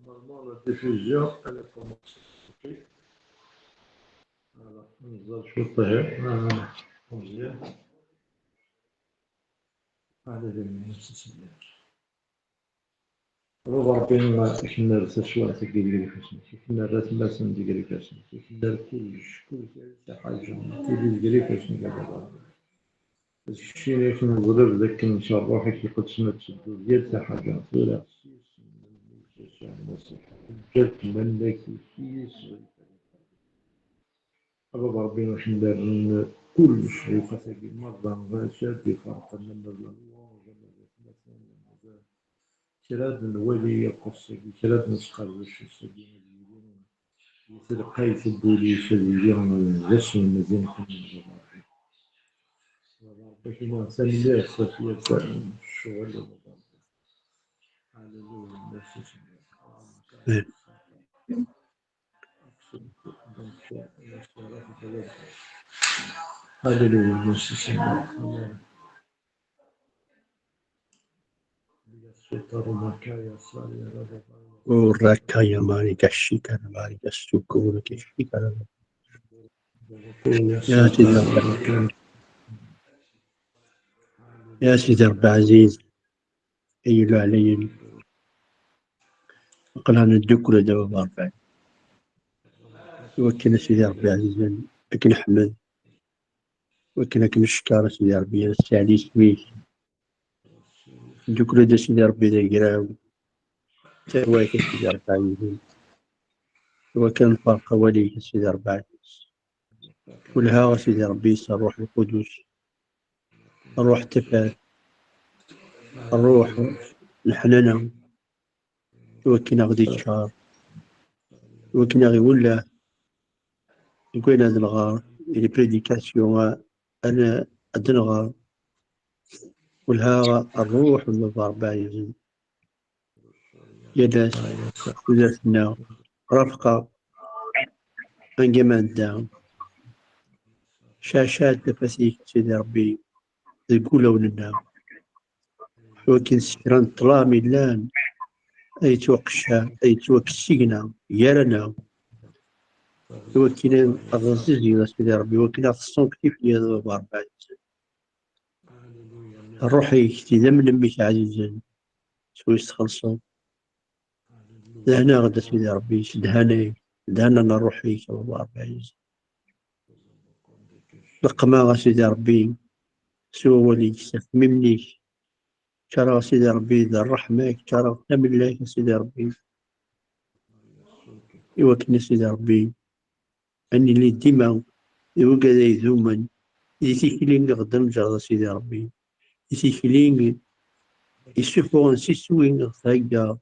Normalement, la diffusion, elle est commencée. Ok. Voilà, نزل شوية مزيان. هذا اللي ربنا كنا رسل شوية تقدر كاسنا كنا رسل لازم تقدر كاسنا كنا كل حاجة تقدر كاسنا كذا الشيء اللي كنا نقول لك إن شاء الله حكي قد سمعت ديال حاجة ولا جات من ذاك الكيس ربنا كنا كل شيء فسقي مرة غاشات بفرق من كلاد الولي يقصي كلاد نسخر وش السجين يتلقى يتبولي شديدين جسم المدينة ربك ما سمي خفية الشغل على هذا Urakaya mari kashika mari kasuku kishika. يا سيدي رب عزيز أيلو علي وقلنا الدكرة دوا باربع وكنا سيدي ربي عزيز لكن أحمد وكنا كنشكر سيدي ربي السعدي سميك الدكرة دا سيدي ربي دا قراو تاواك سيدي ربي عزيز وكان الفرق وليك سيدي ربي عزيز والهاوى سيدي ربي الروح القدس الروح تفات الروح الحنانة وكنا غدي الشهر وكنا غي ولا يقول هذا الغار اللي بريديكاسيون أنا أدنغار والهاغة الروح والنظار بايزن يداس وذاتنا رفقة انجمان داون شاشات تفاسيك سيدي ربي يقولوا لنا ولكن سكران طلامي لان أي توقشا أي توقسينا يارنا وكنا الرزيزي سيدي ربي وكنا خصهم كيف يهضروا باربعة الروحي كتي من بيك عزيزا شوي تخلصوا لهنا غدا سيدي ربي دهنا نروحي كما باربعة لقما سيدي ربي سوى وليك ممنيك ترى سيدي ربي ذا الرحمة ترى من الله سيدي ربي يوكني سيدي ربي أني اللي ديما يوقد يذوما يتيكلين غدا مجرد سيدي ربي يتيكلين يسفون سيسوين غدا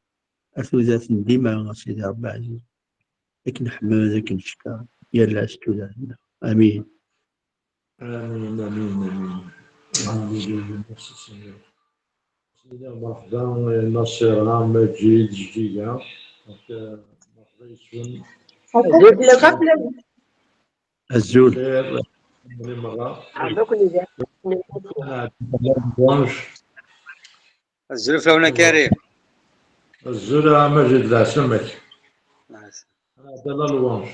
أثوذات ديما سيدي ربي عزيز لكن حمد لكن شكا يلا استوذاتنا آمين آمين آمين آمين الحمد لله مرحبا ناصر مجيد جديدة الزول الزول فلونا كاري الزول مجيد لا سمك هذا لا لوانش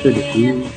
السلفي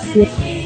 السلفي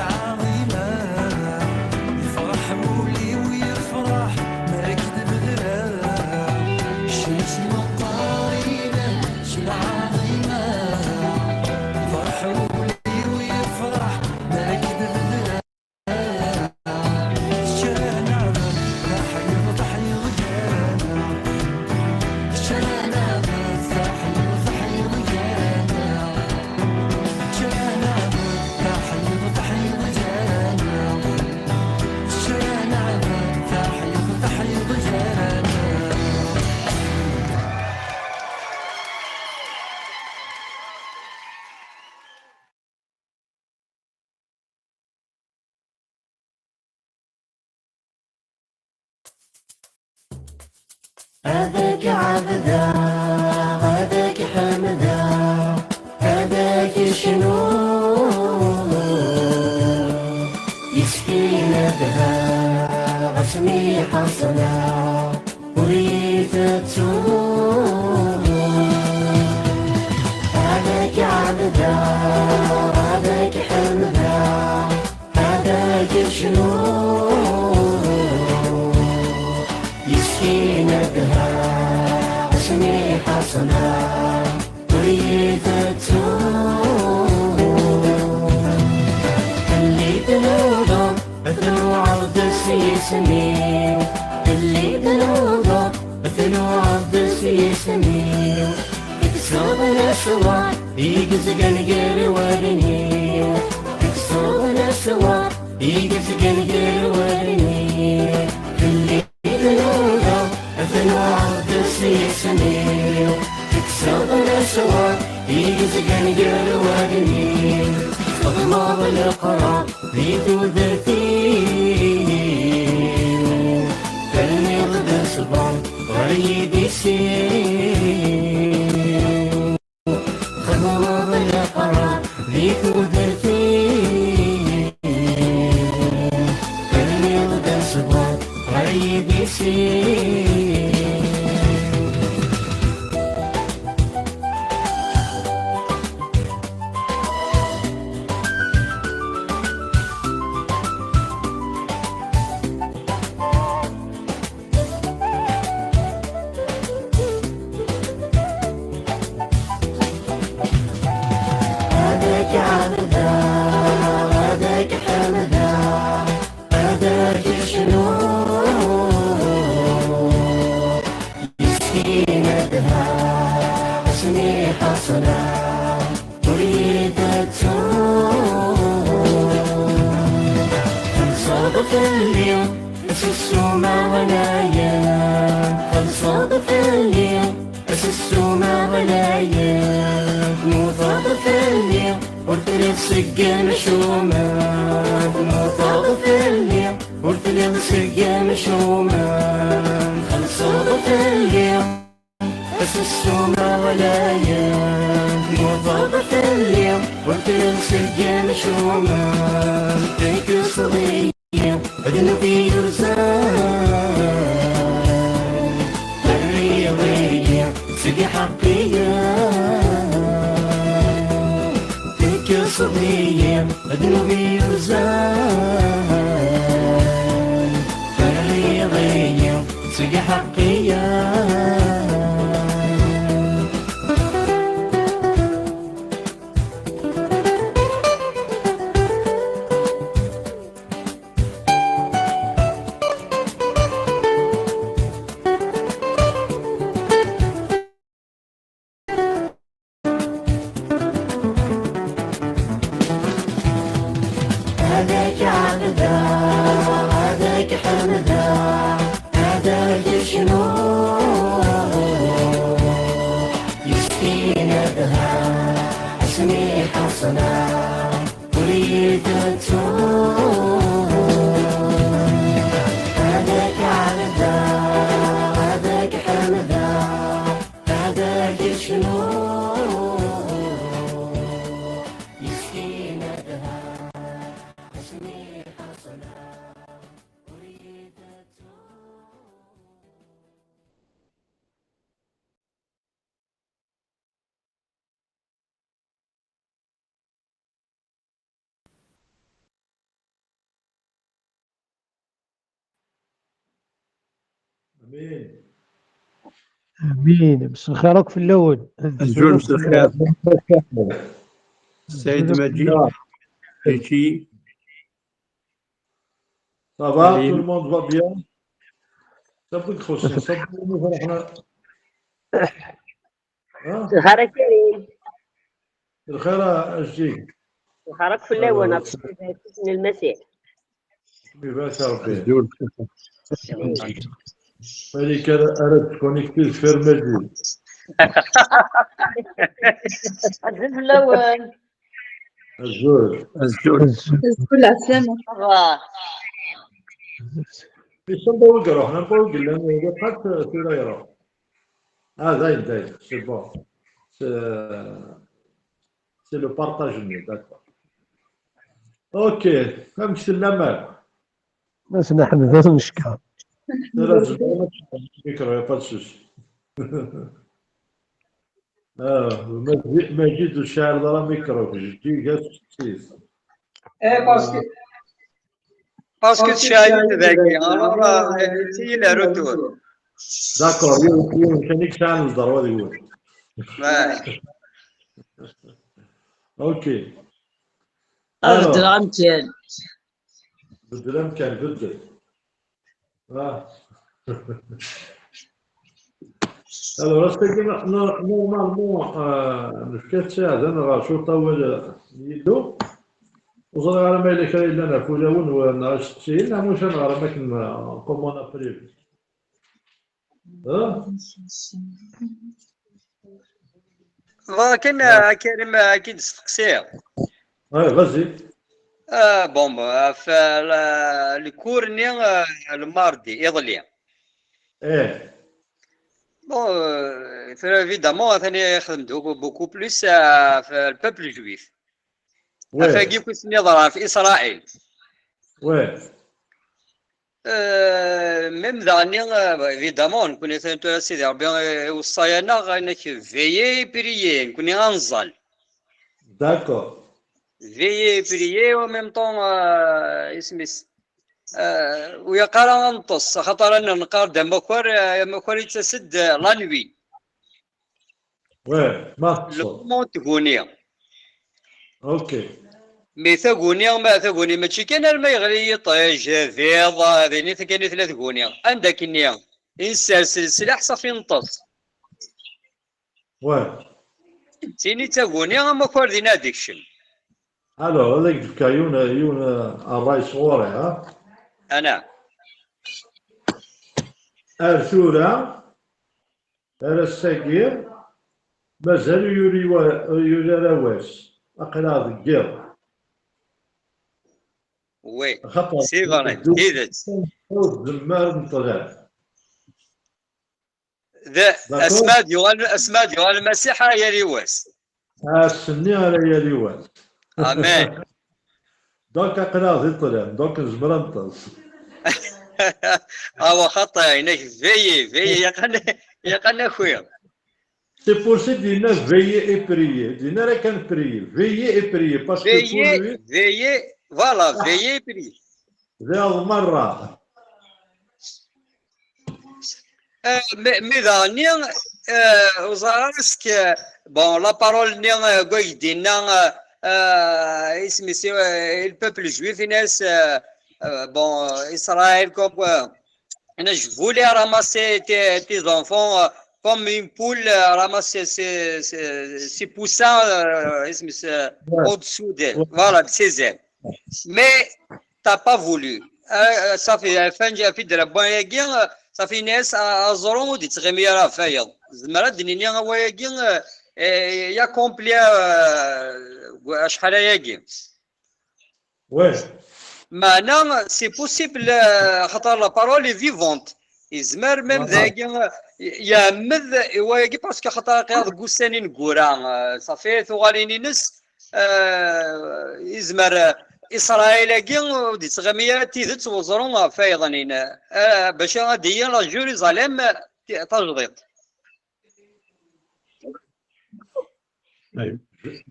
عظيمة يفرحوا لي ويا هذاك عبدا هذاك حمدا هذاك شنو يسكينا بها غسمي حصنا وريت تسوق هذاك عبدا هذاك حمدا هذاك شنو يسكينا بها غسمي حصنا وريت تسوق اللي تنوضم مثلو عرض السيسمين اللي تنوضم مثلو عرض السيسمين يكسر الأسوار يقزق القر ورني يكسر الأسوار يقزق القر ورني اللي تنوضم مثلو عرض السيسمين يكسر الأسوار يقزق القر ورني أغمض القرار ريدو ذاتين فلني غدا صبان وريدي سين أغمض القرار ريدو ذاتين فلني غدا صبان وريدي سين هذاك عبدا هذاك حمدا هذاك شنو يسكينا بها اسمي حصنا اريد تسوق صادف اليوم بس السومة ونايا صادف اليوم بس السومة ونايا مو صادف اليوم قلت لي السقا مشومة مو صادف اليوم قلت لي السقا مشومة خل صادف اليوم بس السومة ولايا مو صادف اليوم قلت لي السقا مشومة تيك صغير أجنبي يرزان الرياضية سقي حقية تلك صبية أجنبي يرزان الرياضية سقي حقية هذاك عبدا هذاك حمدا هذاك شنو يسكينا بها اسمي حصنا اريد تسوق هذاك عبدا هذاك حمدا هذاك شنو يسكينا بها اسمي حصنا اريد امين. امين. بس خيرك في الاول. الزول مساء الخير. السيد مجيد ريتشي Ça va, Salim. tout le monde va bien. صدق خوشنا صدق فرحنا. ها نهارك كريم. الخير اجي نهارك في الاول باسم المسيح. بباس ربي. الزول مالك اردت كونيكتي فير مجيد. الزين في الاول. الزول كل عسلامة. في صندوق روحنا نقول لنا قد سيرا يرى Ah, d'ailleurs, c'est bon. C'est le partage mieux, d'accord. Ok, comme c'est la même. بس نحن ذات المشكلة. C'est là, je dois mettre le micro, il n'y a pas de souci. مجيد الشاعر ضرب ميكرو يجي قال سيس. باسكو تشاهد ذاكي الوغ سي لا روتور. داكور كانك شاعر الضرب هذا يقول. اوكي. الدرام كان بالدرام كان بدل. Alors, normalement, الكاتشي هذا أنا شو طول يدو وصل على ما إلى كاين لنا فولاون وناشتين مش أنا على ماكن كومون أبريل ولكن كريم اكيد تستقسيه. غازي بون في الكورني الماردي يظلي. بون évidemment ثاني خدمت بوكو بلوس في البوبل جويف. افاقي كنت نظرا في اسرائيل. ميم داني évidemment نكون ثاني سيدي ربي وصايانا انك فيي بريي نكون غنزل. داكور. فيي بريي و ميم طون اسميس ويا قرا نطص خاطر انا نقار مكوار يتسد لانوي. ما لو تغوني. اوكي. مي ثغوني ماشي كان ما يغلي يطيج فيض هذيني كاين ثلاث غوني عندك النيا انسالسل السلاح صافي نطص. تيني تغوني ما كوار دينا هذيك الشيء. الو هذاك يون الرايس غوري ها. انا ارثورا الساكير مازال يوري رواس اقرا الجير. وي سي غاني كيدت زمار نطلع ذا اسماء ديال المسيح يا رواس. السني على يا رواس. امان. دوك اقرا يطلع دوك زبرنطس. هو خطا هناك في يقنا خويا. C'est pour ça دينا veiller et prier. دينا راه كان prier. Veiller et prier parce que pour lui. Veiller, voilà, veiller et prier. ذا المرة. ماذا نيان وزارسك bon la parole نيان قوي دينا اسمي البوبل جويف ناس bon Israël comme انا جو voulais ramasser tes enfants comme une poule ramasser ses poussins au-dessous d'elle. Voilà, de ses ailes. Mais t'as pas voulu. Ça fait fin de la bonne guerre, ça fait une à Zoron dit très à faire. زمرا الدنيا هو يجي يكومبلي شحال يجي. معناها سي بوسيبل خاطر لا بارول اي فيفونت يزمر ميم ذاك يامذ هو يجي باسكو خاطر قياد كوساني نكورا صافي ثواليني نس يزمر اسرائيل كي ودي تغميه تيدت وزرون فايضين باش غادي لا جيروزاليم تجديد.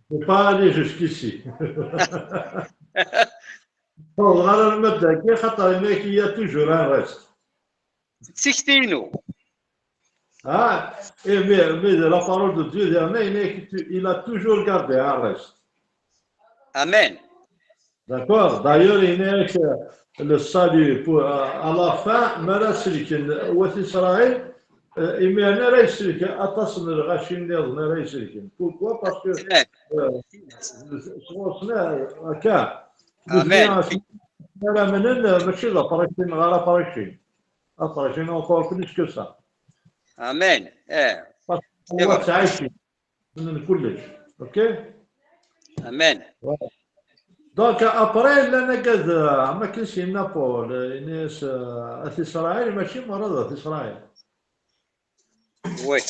Faut pas aller jusqu'ici. على المبدأ كي خاطر هناك هي توجور ان ريست. سيكتينو. Mais la parole de Dieu dernier, il a toujours gardé un reste. Amen. D'accord. D'ailleurs, il n'est que le salut pour, à la fin, Marasilikin, Ouat Israël, il met un Raïsilikin, attention, le Rachid n'est Raïsilikin. Pourquoi? Parce que Amen. لا منن ماشي لا باراشين غير باراشين. باراشين encore plus que ça. Amen. هو تعيشي من كلش. اوكي. Amen. دونك ابري لنا قد ما كاينش نابول الناس في اسرائيل ماشي مرضى في اسرائيل. وي.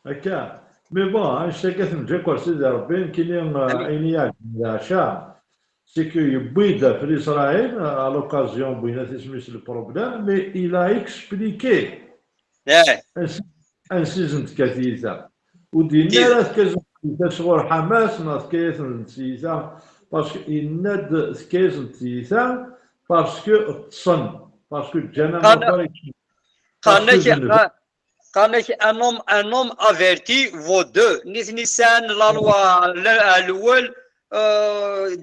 هكا مي بون اشتكيت من جاكور سيدي ربي كاين عينيا العشاء سي كو يبيد في اسرائيل à l'occasion بوينا تسميس البروبليم مي il a expliqué انسيزنت كثيثا ودينا راه كازن شغل حماس ناس كيسن تيثا باسكو يناد كيسن تيثا باسكو تصن باسكو جانا ما قالك un homme averti vaut deux. Nissan la loi الأول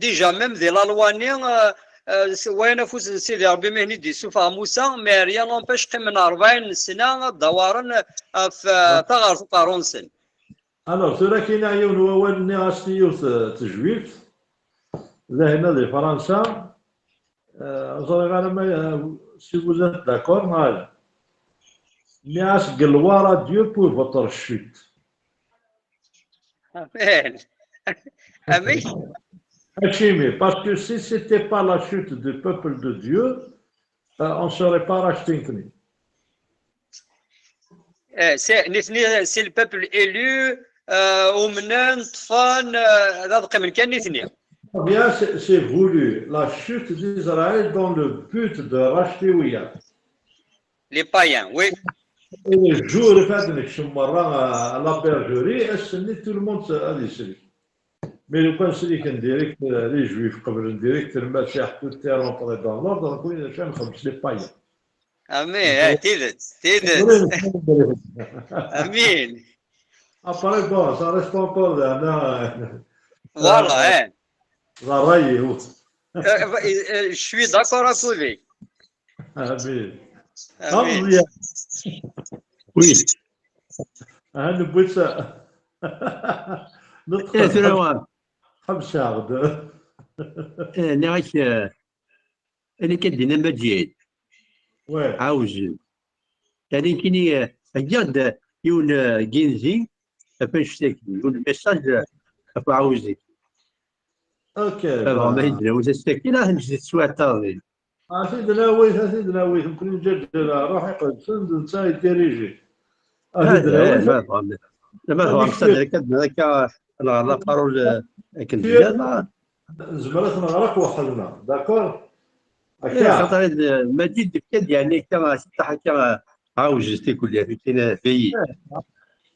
déjà même de la loi وين فوز سيدي ربي مهني دي سوفا موسى مي ريان نومبيش من 40 سنة دورا في تغار في قارون سن. الوغ سورا كاين عيون هو اللي غاشتيو تجويف لهنا دي فرنسا زوري ما سي vous êtes d'accord mal mais as gloire à Dieu pour votre chute. Amen. Amen. Parce que si ce n'était pas la chute du peuple de Dieu, on ne serait pas racheté. C'est le peuple élu, Oumnen, Tfan, Bien, c'est voulu. La chute d'Israël dans le but de racheter Ouya. Les païens, oui. Et les jours, à la bergerie, tout le monde a décidé. Mais le point c'est qu'en direct, les juifs, comme le direct, le Messie, tout est rentré dans l'ordre, donc il y a des gens comme les païens. Amen, تيدت. Amen. Après, bon, ça reste encore là. Voilà, hein. Je suis d'accord avec lui. Amen. Amen. Oui. أنا بويت إيه ثروة خمسة عقد نعيش أنا كدينا مجيد وين عاوز يعني كيني أجاد يون جينزي فاش تاكي يون ميساج عاوزي اوكي ما يدري واش تاكي لا نجي تسوى طاوي سيدنا ويث يمكن نجدد روحي قد سند نساي ديريجي هذا ما فهمت ما فهمت هذاك لا بارول كنت زمرت نغرق وحدنا داكور خاطر مجيد بكد يعني كما حتى عاوز تيكل فينا في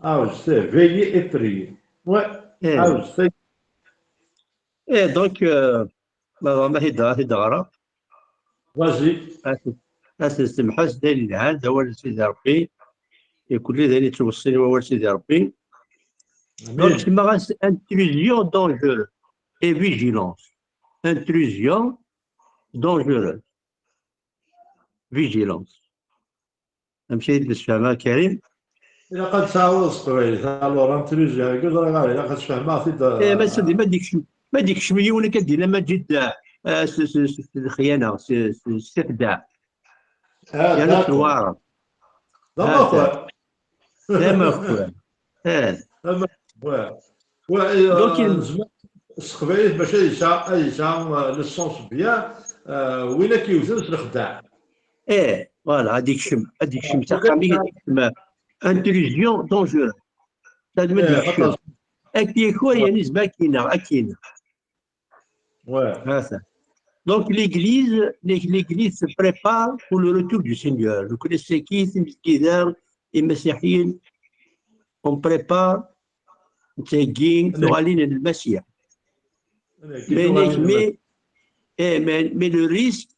عاوز فيي ابري عاوز ايه دونك ما هي دغرا فازي اسمح دليل هذا هو سيدي ربي يكون لي توصلني هو سيدي ربي دونك تما intrusion dangereuse et vigilance intrusion dangereuse vigilance نمشي للشمال كريم إلا قد تعاود صغير الوغ انتريجي كاع راه إلا قد تفهمها في ما سيدي ما ديكش مليون كدير ما جد الخيانه استخداع يعني الورق لا ما خويا دونك السقبايل باش يسعى للسونس بيان وين كيوزن الخداع فوالا هذيك الشم تاع انتليجيون دونجور هذا ما ديكش اكي خويا يعني زباكينا اكينا هذا donc l'église se prépare pour le retour du Seigneur. Vous connaissez qui c'est Miskidar et Messiahine on prépare تاجين ثوالين المسيح mais le risque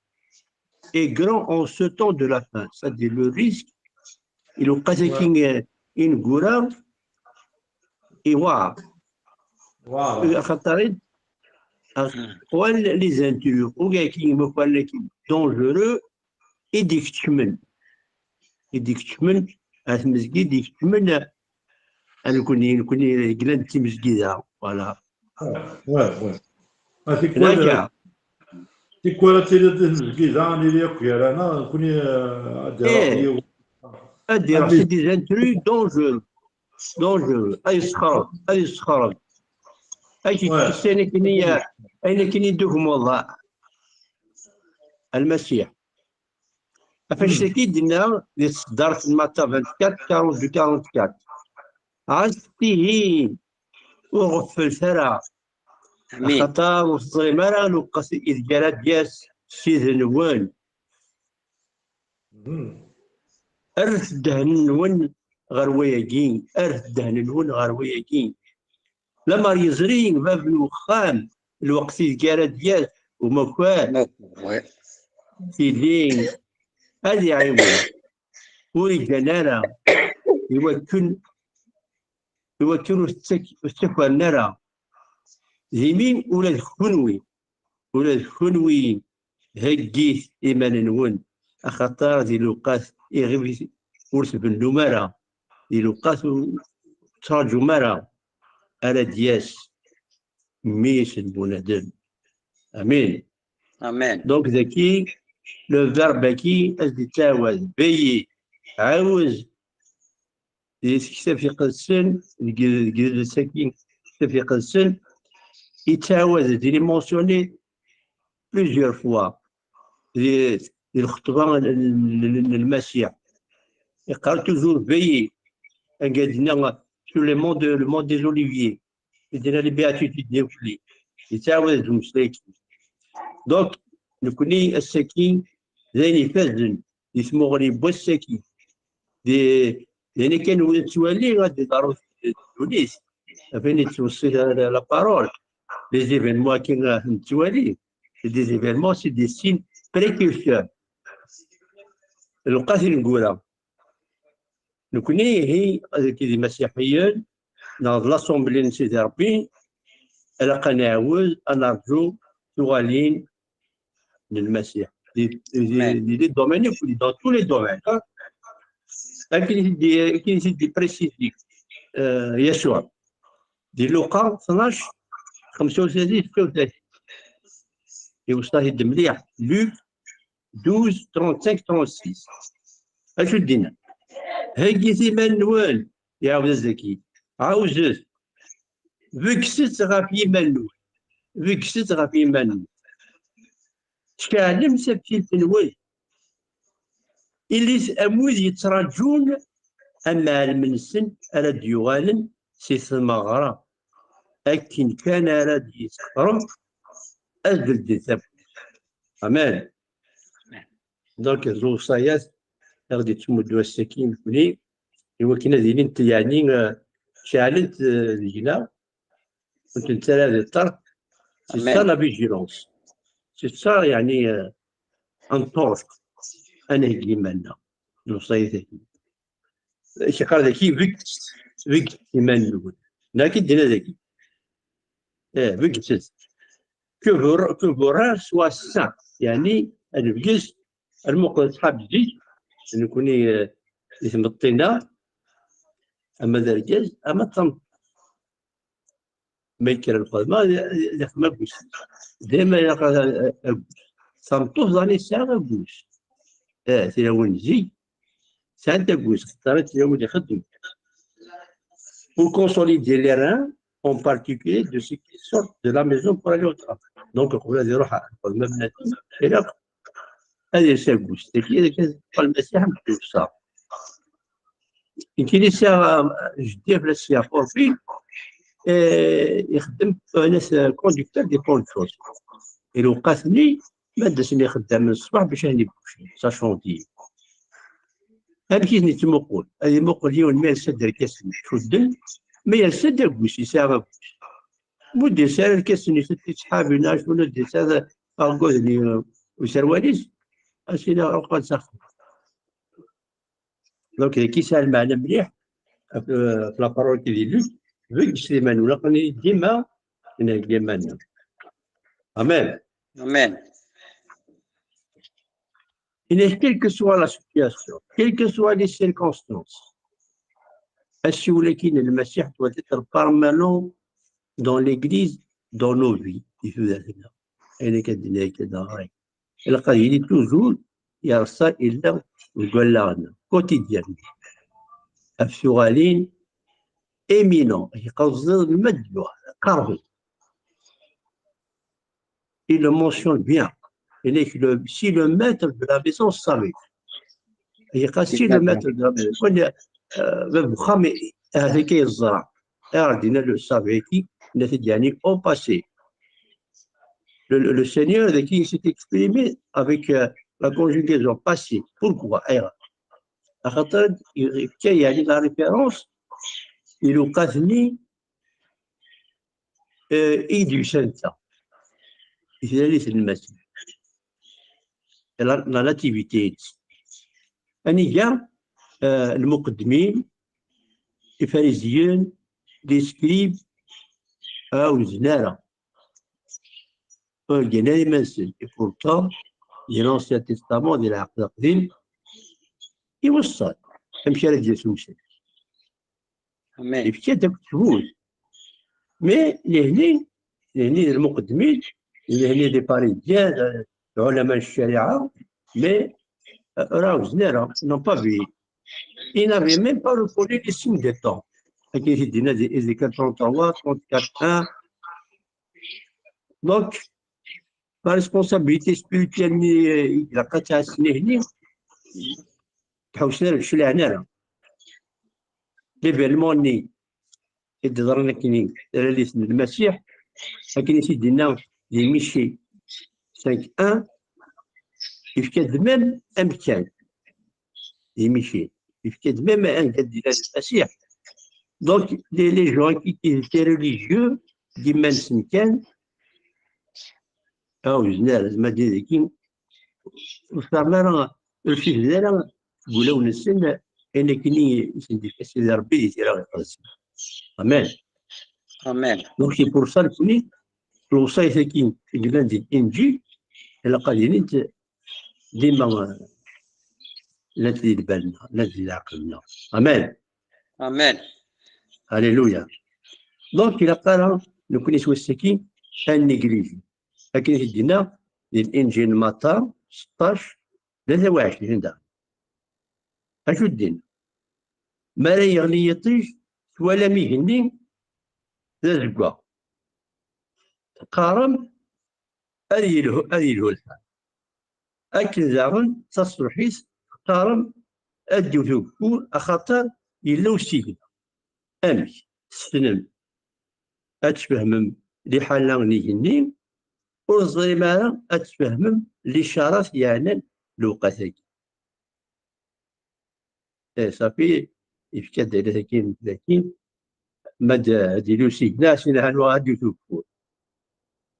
est grand en ce temps de la fin. C'est-à-dire le risque il est قاسكين إن غورا إيوا خطرين أقوال les intérieurs ou كي مقال dangereux يديكتمن المسجد يديكتمن أنا كوني قلنت مسجدة فوالا لا تيكولا تيدي مسجدة راني ليك يا انا كوني أدير سي دي انترو دونجور أي صخرج أي تستنى كنية أين كني دوكم والله المسيح فاش كيدنا دار في الماتا 24 42 44 عاستيه وغفل ثرى امين خطا والظلمة راه لوقاس إذ دياس سيد نوان أرث دهن نون غروياكين أرث دهن نون غروياكين لما يزرين باب الوخام الوقت إذ دياس ومكوان سيدين هذه عيون وري جنارة يوكل السكوى النرى زمين ولا الخنوي هجيت إيمان نون أخطار ذي لوقات يغيب ورث بن نمرة ذي لوقات تراجو مرة على دياس ميس البنادم امين امين دونك ذاكي لو فيرب كي ازدي تاوز بيي عاوز يكتب في قدسن الجلد الساكين يكتب في قدسن يتعاوز دي مونسيوني بليزيور فوا الخطبه للمسيح يقال توجور بيي قالنا سو لو موند دي زوليفيي يدينا لي بياتيتود ديالي يتعاوز المسلكين دونك نكوني الساكين زين يفزن يسمو غري بو الساكين يعني كانوا يتوالي غادي دارو تونس فين توصل لا بارول لي زيفينمون كي نتوالي دي زيفينمون سي دي سين بريكورسور القاتل نقولها نكوني هي كي مسيحيين ناض لاسومبلي نسيت ربي الا نعاود نرجو سؤالين للمسيح دي دومين في دون تو لي دومين لكن دي بريسيزي يسوع دي لوقا 12 35 36 يوصل يد مليح لوك 12 35 36 اش دينا هاكي ثمان نوال يا عبد الزكي عاوزت فيكست غافي منو فيكست غافي منو شكالم سبتي تنوال اللي امود يتراجون اما المنسن راد يغالن سي ثمغرا اكن كان راد يسخرم ازدل دي ثب امان دونك الوصايات غادي تمدوا السكين فني يمكن هذه انت يعني شعلت الجنا كنت انت هذا الطرق سي سا لا فيجيلونس سي سا يعني ان طورك انا اللي مالنا الوصايات شي قال ذاكي فيك ايمان نقول لكن دينا ذاكي فيك كبر سوا سا يعني الفيس المقل صحاب جديد نكوني يثمطينا اما ذا الجاز اما تم ما يكره الخدمه ما بوش ديما يلقى صمتوه ظني الساعه بوش سي وين نجي سانتا بوش اختارت اليوم اللي يخدم pour consolider les reins en particulier de ceux qui sortent de la maison pour aller au travail donc قبل يروح الخدمه بناتي الى هذه ساكوس هذا كان المسيح مكتوب يمكن يسا جدي في السيا فورفي يخدم ناس كونديكتور دي بونشوز إلو قاتني ما دازني خدام من الصباح باش راني بوشي سا شونتي هذا كيفني تمقول هذه مقول يوم ما يسد الكاس تفدل ما يسد بوش يساغ بوش مودي سال الكاس يسد صحابي ناس ولا دي هذا أرقوذني وسرواليس أسئلة أوقات سخن دونك كي سال معنا مليح في لابارول كي دير فيك سليمان ولا قني ديما هنا ديما amen amen quelle que soit la situation quelles que soient les circonstances ولكن المسيح doit être permanent dans l'église dans nos vies يفيدنا أنا كدنا كذا القليل toujours يرسل إلا ويقول لنا quotidiennement السؤالين éminent يقصد المد قربي il le mentionne bien. Si le maître de la maison savait هي قاسي لما تلقى كون باب وخام هذا كي الزرع ردينا لو سافيكي نتيجة يعني au passé. Le Seigneur qui s'est exprimé avec la conjugaison passée. Pourquoi? Il y a la référence, il est قاثني إيدي سنتا إثناليث المسيح la nativité. أني جا المقدمين الفاريزيين لي سكريب أو زنارة جناي منسل pourtant ديال l'Ancien Testament ديال العقد القديم يوصل تمشي على ديال سوسن امين يبكي داك التفوت مي لهني المقدمين لهني دي باريزيان علماء الشريعة مي راهو زنارة نون با في ils n'avaient même pas reconnu les signes des temps. Ézéchiel 33, 34, 1. Donc, la responsabilité spirituelle, la l'événement ni يتظهر كاين الاسم المسيح لكن سيدنا لي ميشي 5 1 يفكد ميم امكان لي ميشي يفكد ميم ان ديال المسيح دونك لي جون كي ريليجيو ديما نسن كان او زنا زعما ديال وصارنا راه الشيء راه قولوا نسن ان كاين سيدي سيدي ربي يدير القدس امين امين دونك سي بور سا كوني الوصايا كاين في ديال الانجيل الا قادرين ديما لا تزيد بالنا لا تزيد عقلنا امين امين هللويا دونك الا قال نكون سوسكين النيجليجي لكن يدينا الانجيل متى 16 23 دا اشو الدين ما لا يغني يطيش ولا ميهني لا زقا قارم هذه الحال اكل زعما تصرحيس قارم اديو ثوكو اخاطر يلو سيدنا امي السنم اتفهمم لي حالا نيهني والظلمانه اتفهمم لي شرف يعني لوقاتك صافي يفكا دايره كاين لكن مادا ديلو سيدنا سينا هانو غادي توكو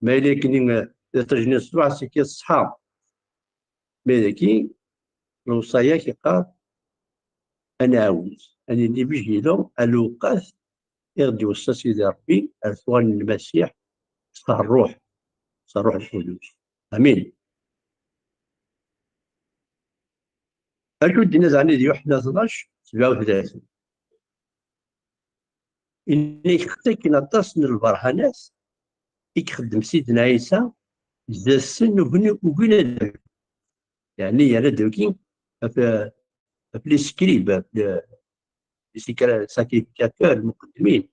ما لكن تجني الصباح سكي الصحاب لكن الوصايا كيقال انا عاوز اني اللي بيجي له الوقات يغدي يوصل سيدي ربي الاخوان المسيح صار الروح القدس امين اشو دينا زعما ديال يوحنا 12 37 اني خطيك نطاس من البرهانات يخدم سيدنا عيسى زاد السن وبنا يعني انا دوكي في لي سكريب لي ساكريفيكاتور المقدمين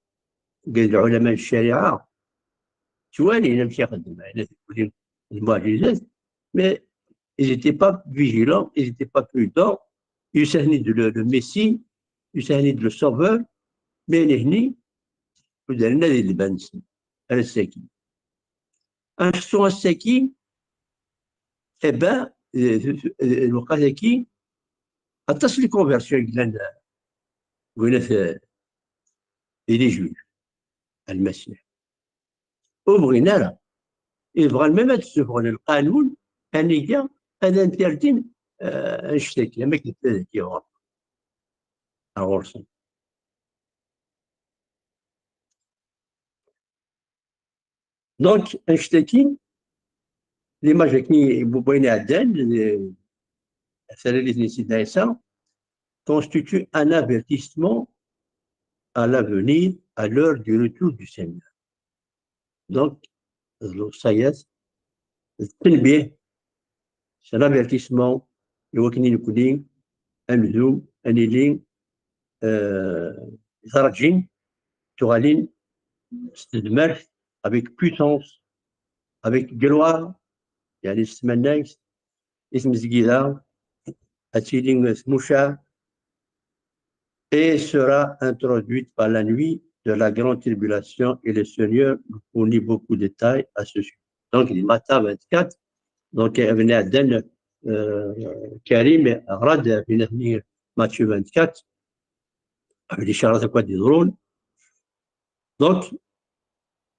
قال علماء الشريعه شوالي نمشي نخدم على المعجزات مي ils n'étaient pas vigilants, ils n'étaient pas prudents. يساند le Messie, يساند le Sauveur, mais لهني ودرنا ديال البنسن على الساكين. نحسو الساكين الوقت كي عطاش لي كونفيرسيون قلنا في لي جويف المسيح وبغينا راه يبغى ميم تسوفون القانون اني جا انا انتردين نشتكي ما كنت هذيك غورسون دونك نشتكي لي ما جاكني بوين عدان الثلاثة سيدنا عيسى constitue un avertissement à l'avenir à l'heure du retour du Seigneur. Donc, التنبيه c'est un avertissement يوكني نكونين أمزو أنيلين زرجين تغالين استدمار avec puissance avec gloire يعني استمنايس اسم زكيدا et sera introduite par la nuit de la grande tribulation, et le Seigneur nous fournit beaucoup de détails à ce sujet. Donc, il matin 24, donc il venait à Den Karim, Rad, Matthieu 24, avec les charades à quoi des drones. Donc,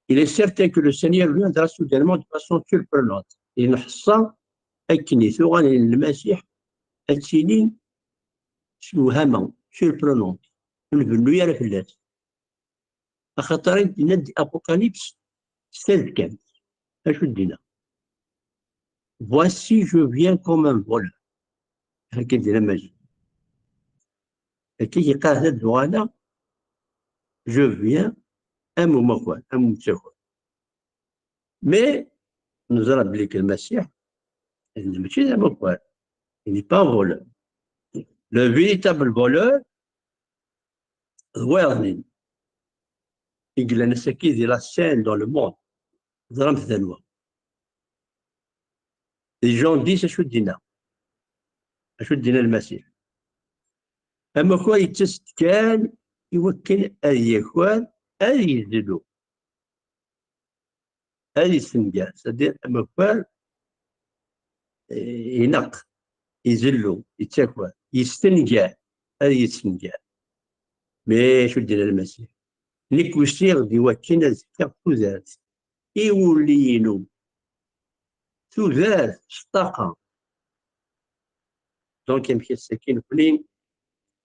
il est certain que le Seigneur viendra soudainement de façon surprenante. Et نحصى أكني ثوغان المسيح السنين سوهما surprenante. نبنو يعرف الناس. أخطر ندي أبوكاليبس 16 أشو دينا. Voici, je viens comme un voleur. هكذا المجد. كي يقال هذا الدوانا je viens un moment, un moment. Mais nous allons appeler que le Messie, il n'est pas un voleur. Le véritable voleur, il y a la scène dans le monde. Les gens disent je suis dina le Messie. أما كون يتست كان يمكن أن يكون أن يزيدوا أن يستنجا سدير أما كون ينق يزلوا يتكوى يستنجا أن يستنجا مي شو دينا المسيح نيكوسير دي وكينا الزكاة توزات يولينو توزات شطاقة دونك يمشي السكين فلين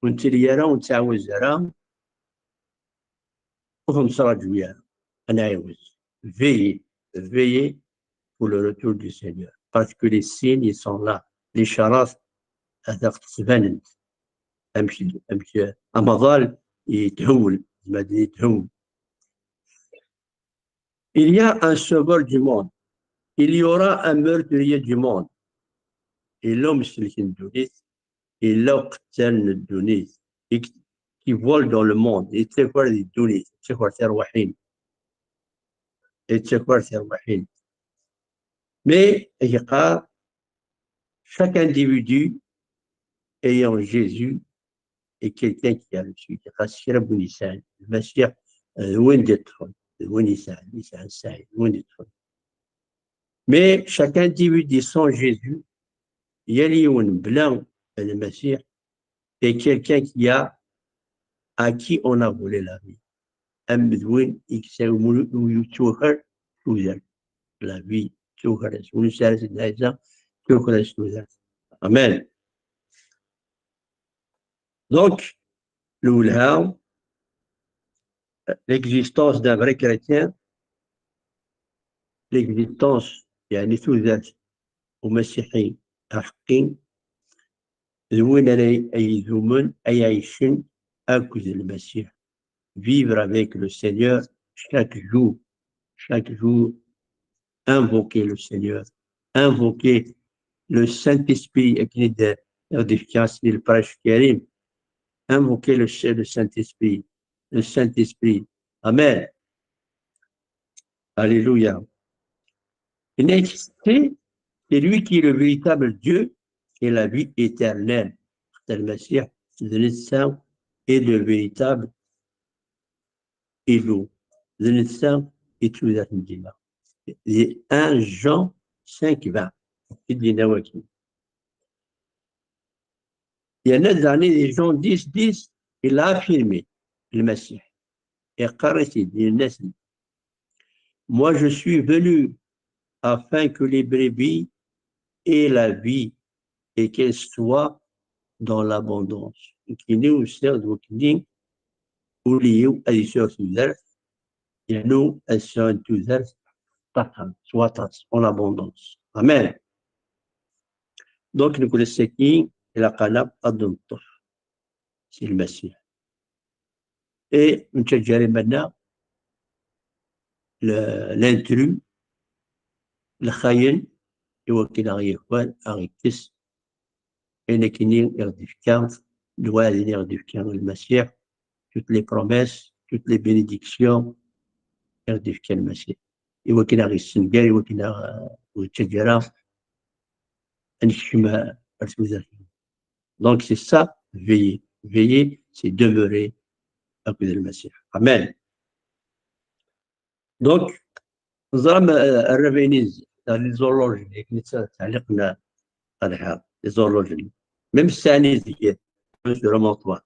ونتريارا ونتعوز راه وهم صراجوا يا أنا عاوز veillez pour le retour du Seigneur parce que les signes ils sont là les charaf هذاك تبان امشي امضال يتهول المدينة يتهول. Il y a un sauveur du monde, il y aura un meurtrier du monde et l'homme c'est le et l'octane le Donis qui vole dans le monde et c'est quoi les Donis c'est quoi c'est Rouhin et c'est quoi c'est Rouhin. Mais chaque individu ayant Jésus est quelqu'un qui a reçu le Messie loin d'être mais chaque individu sans Jésus Yalioun blanc le Messie est quelqu'un qui a à qui on a volé la vie. La vie Amen. Donc, l'existence d'un vrai chrétien, l'existence يعني توزات ومسيحي حقين ذوين أي ذومن أي عيشن أكوز المسيح vivre avec le Seigneur chaque jour, invoquer le Seigneur, invoquer le Saint-Esprit, invoquer le Saint-Esprit. Amen. Alléluia. C'est lui qui est le véritable Dieu et la vie éternelle. C'est le Messie, le Saint et le véritable Élo. Le Saint et tout le monde. 1 Jean 5:20. Il y a 9 années, les gens disent, il a affirmé, le Messie. Et moi, je suis venu afin que les brebis aient la vie et qu'elles soient dans l'abondance. Il y a nous, elles sont soit en abondance. Amen. Donc, nous connaissons qui est la Qalab Adontof. C'est le Messie. Et nous avons maintenant l'intrus, le Khayen, et qui arrive à Arikis, et les Kinir Erdifkan, doit aller Erdifkan, le Messie, toutes les promesses, toutes les bénédictions, Erdifkan, le Messie. Et qui arrive Singal, et qui arrive au Tchadjara, et qui arrive à Donc, c'est ça, veiller. Veiller, c'est demeurer à côté du Messie. Amen. Donc, nous allons revenir dans les horloges, les horloges. Même si c'est un étiquette, je remonte-toi.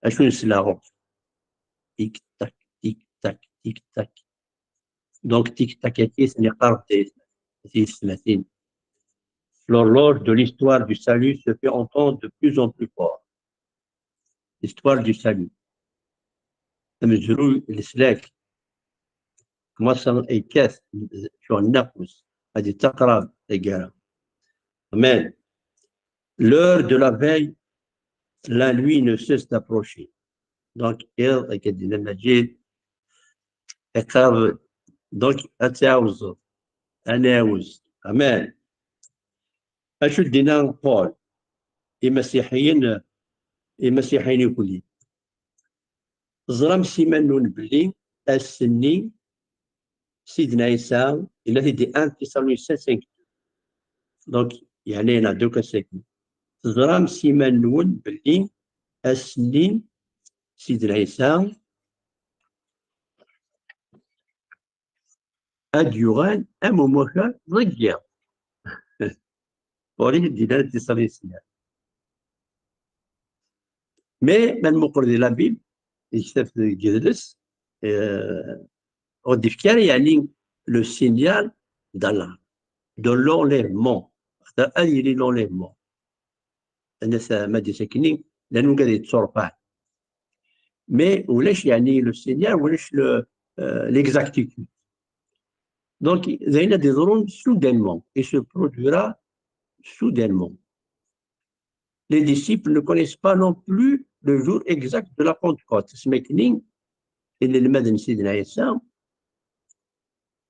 Je suis la roche. Tic-tac, tic-tac, tic-tac. Donc, tic-tac, c'est l'horloge de l'histoire du salut se fait entendre de plus en plus fort. L'histoire du salut. المجروي السلاك مثلا اي كاس شو النقص هذه تقرا تقرا. Amen. L'heure de la veille, la nuit ne cesse d'approcher. Donc, il y a des المجيد اقرب. Donc, اتعوز اناوز. Amen. اشو دينا نقول المسيحيين يقولي زرام سيمانون بلي السني سيدنا عيسى الذي دي ان تيسالونيسيان 5. دونك يعني انا دوكا ساكن زرام سيمانون بلي السني سيدنا عيسى اديوغان اموموكا ضيا وريد دينا تيسالونيسيان. مي من مقرد لا بيب يكتب جدلس يعني le signal d'Allah, de l'enlèvement. هذا l'enlèvement. الناس ما دي ساكنين لانه قاعد يتصرف. مي ولاش يعني لو سينيال ولاش l'exactitude. Donc زينا دي ظهرون soudainement et se produira soudainement. Les disciples ne connaissent pas non plus le jour exact de la Pentecôte. سمكنين اللي المدن سيدنا عيسى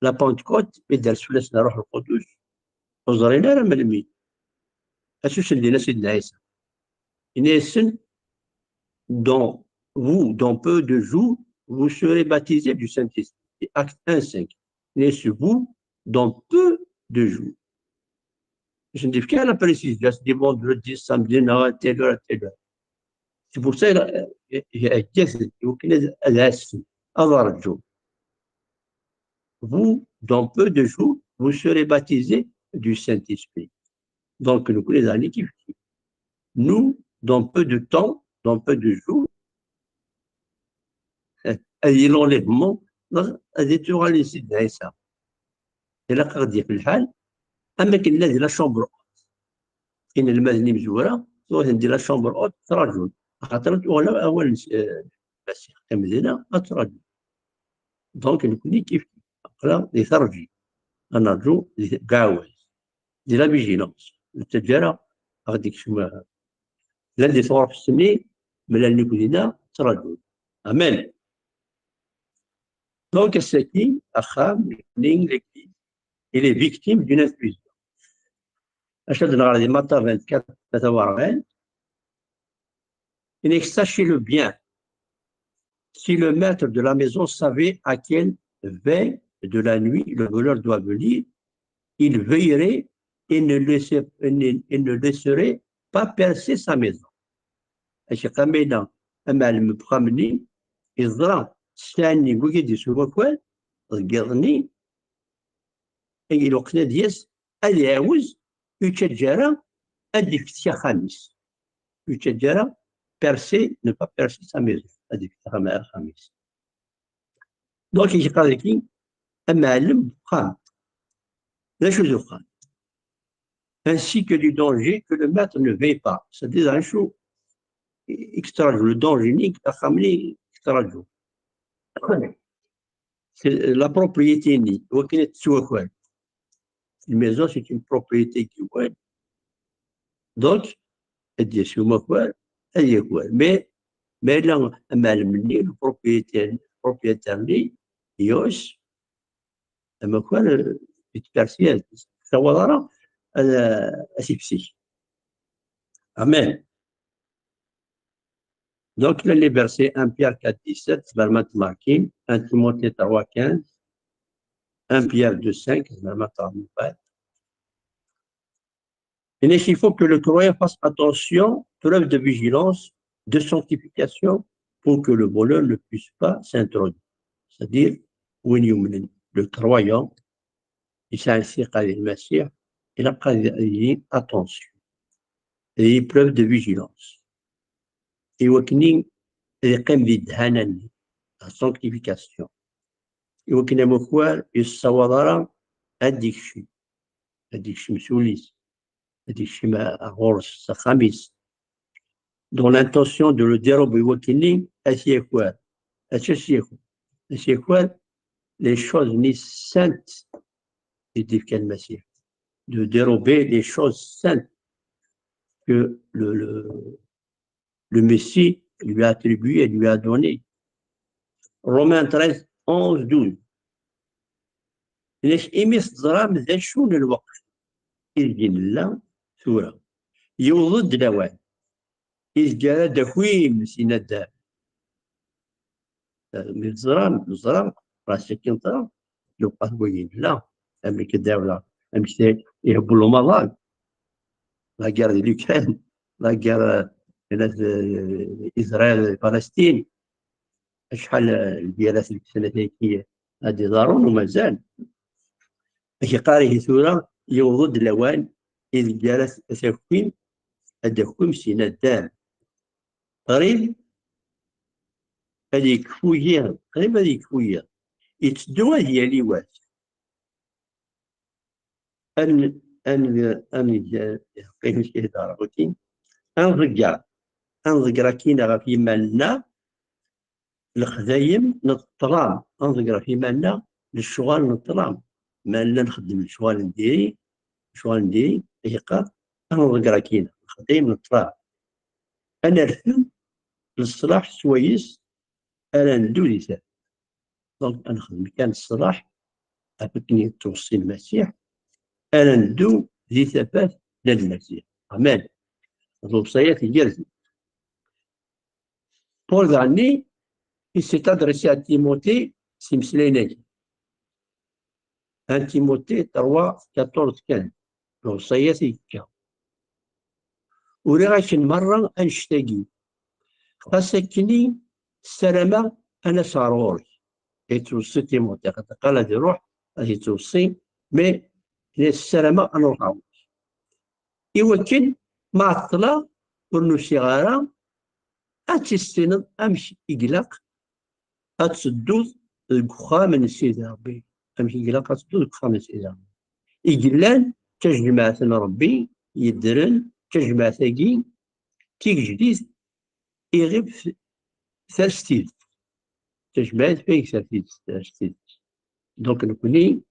لا بونتكوت بدل سلسنا روح القدس وزرينا راه ملمين اشوش لنا سيدنا عيسى إنسان dans vous dans peu de jours vous serez baptisés du Saint-Esprit. Acte 1:5. N'est-ce vous dans peu de jours. Je ne dis qu'à la précision, je dis vendredi, samedi, à telle heure, à telle heure. C'est pour ça qu'il y a un يمكن الاسم أضرجوا. Vous, dans peu de jours, vous serez baptisés du Saint-Esprit. Donc, nous connaissons les équipes. Nous, dans peu de temps, dans peu de jours, l'enlèvement, هذه تغالي سيدنا عيسى. إلى قضية في الحال، أما كنا ندير لا شومبر إن المدني مزورة، سواء ندير لا شومبر أوت تراجل، خاطر ولا أول المسيح كمدينة تراجل. دونك نكوني كيف قرا لثرجي أنا نرجو كاوز دي لا فيجيلونس التجارة غاديك شوما لا دي صور في السنين ملا نكونينا تراجل. أمان. دونك الساكين أخام لين l'église il est victime d'une infusion. أشهد نغادي متى 24 43. Et sachez-le bien, si le maître de la maison savait à quelle veille de la nuit le voleur doit venir, il veillerait et ne laisserait pas percer sa maison. أشي قامينا أما المبخمني إزرا ساني وجدي سوكوال ضيقني أي الوقت دياس اللي يعوز يتجارى أدي فتيا خامس يتجارى percer, ne pas percer sa maison. Donc, il y a des ainsi que du danger que le maître ne veille pas. C'est-à-dire un chose extra, le danger unique, c'est la propriété unique. Une maison, c'est une propriété qui est. Donc, elle dit, mais là, le propriétaire لي يوش اما كان يتبرسيال سوالارا اسيبسي. Amen. Donc, il est versé 1 Pierre 4:17, Zbarmat Markim, 1 Timothée 3:15, 1 Pierre 2:5, Zbarmat Armoubat. Et il faut que le croyant fasse attention, preuve de vigilance, de sanctification, pour que le bonheur ne puisse pas s'introduire. C'est-à-dire, le croyant, il s'insère à المسيح, il a attention. Et preuve de vigilance. Et وكني يقيم بالدهانة la sanctification. Et وكنا مخوار يصورا addiction مسؤوليس addiction غورس خامس dans l'intention de le dérober وكني أشياء les choses ni saintes de dérober les choses saintes que le Messie lui a attribuées, lui a données. Romains 13, 11, 12. ليش إميس ضرام ذا شون الوقت إذن الله سورة يوضد لوان إذ جاء دخويم سينا الدار الظلام راسكين ظلام لو قهوين لا أمريكا الدولة أمريكا يهبوا له مضان لا جار اليوكرين لا جار إسرائيل فلسطين شحال الديالات السنتين هذه ضارون ومازال في قاره سورة يوضد لوان إذ جالس أسفين أدخم سينا الدار قريب هذيك فوية قريب هذيك فوية يتدوى ديالي وات أن قيم الشهداء روتين أنظقر كينا في مالنا الخزايم نطلام أنظقر في مالنا للشغال نطلام مالنا نخدم الشغال نديري دقيقة أنظقر كينا الخزايم نطلام أنا رثم للصلاح سويس أنا ندولي سا دونك أنا خدم كان الصلاح أبكني توصي المسيح أنا ندو ذي ثبات للمسيح أمان الوصيات الجرزي Paul Garnier, il s'est adressé à Timothée, Simsléneg. 1 Timothée 3, 14, 15. الوصيات الكام. ورغاش مرة أنشتاقي. خاصكني السلامة أنا صاروري. يتوصي تيموتي قال هذه روح هذه توصي مي السلامة أنا نروح. يمكن مع الطلاق ورنو صغارة أتستند أمشي إقلاق أتسدود الكخام من السيد ربي أمشي إقلاق أتسدود الكخام من السيد ربي إقلان تجمعات ربي يدرن تجمعات أجي تيك جديد يغيب ثلاث تجمعات فيك ثلاث دونك نكوني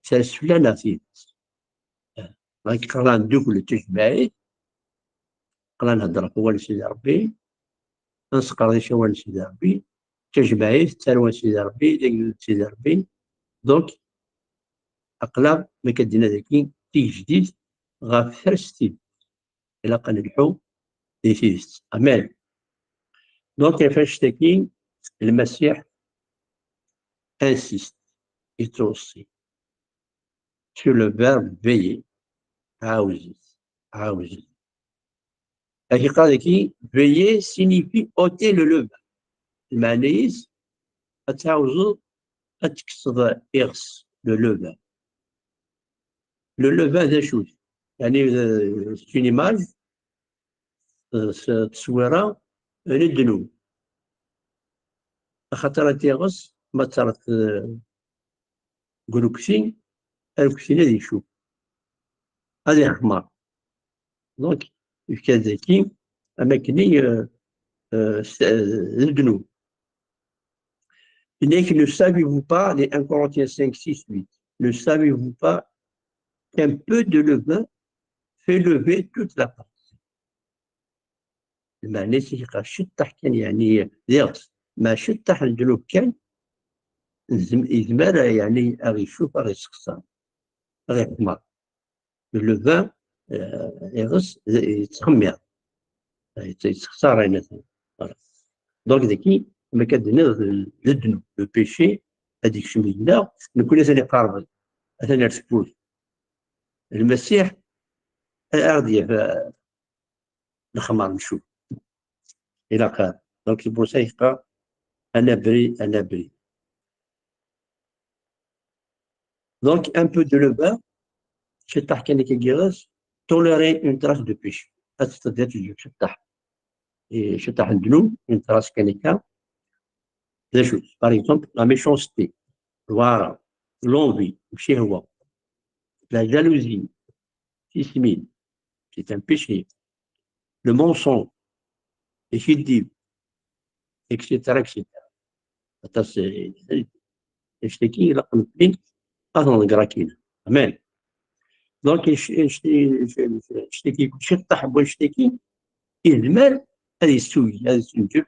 ثلاث فلانة راك قران دوكل التجمعات قران هضرك هو لسيدي ربي نسقر ديك هو لسيدي ربي تجمعات تروى سيدي ربي ديك سيدي ربي دونك أقلام ما كدينا ذاكي تيك جديد غاف ثلاث إلا قنلحو دي فيست أمان دونك كيفاش تاكي المسيح insiste يتوصي sur le verbe veiller عاوز أكي قال لكي veiller signifie ôter le levain المعنيس أتعوزو أتكسر إغس le levain ذا شوز يعني c'est une image تصويرة للدنو خاطر تيغس ما صارت قلوكسين الكسين هذه يشوف هذه حمار دونك يفكا ذاكي أماكني الدنو إنك ne savez-vous pas les 1 Corinthiens 5, 6, 8 ne savez-vous pas qu'un peu de levain fait lever toute la pâte المعنى سيقا شطح كان يعني ذيغس ما شطح الجنوب كان إزمارة يعني أغي يشوف أغي يسقسان أغي حمار اللوفان يغس يتخمر يتخسر مثلا دونك ذاكي ما كدنا للدنو لو بيشي هذيك شمينا نكون ثاني قارب ثاني رسبوز المسيح الأرضية في الخمار نشوف إلى قال دونك البوسيقة أنا بري أنا بري دونك ان بو دو لو بان شطح كان كيغاز توليري اون تراس دو بيش تستطيع تجيب شطح الذنوب اون تراس كان لا شوز باغ اكزومبل لا ميشونستي فوالا لونفي ماشي هو لا جالوزي تسمين سي ان بيشي لو مونسون الكذب اكسيتيرا اكسيتيرا يشتكي رقم 2 اظن نقرا امان دونك يشتكي كلشي طاح بغا يشتكي المال هذه السوي هذا السنجر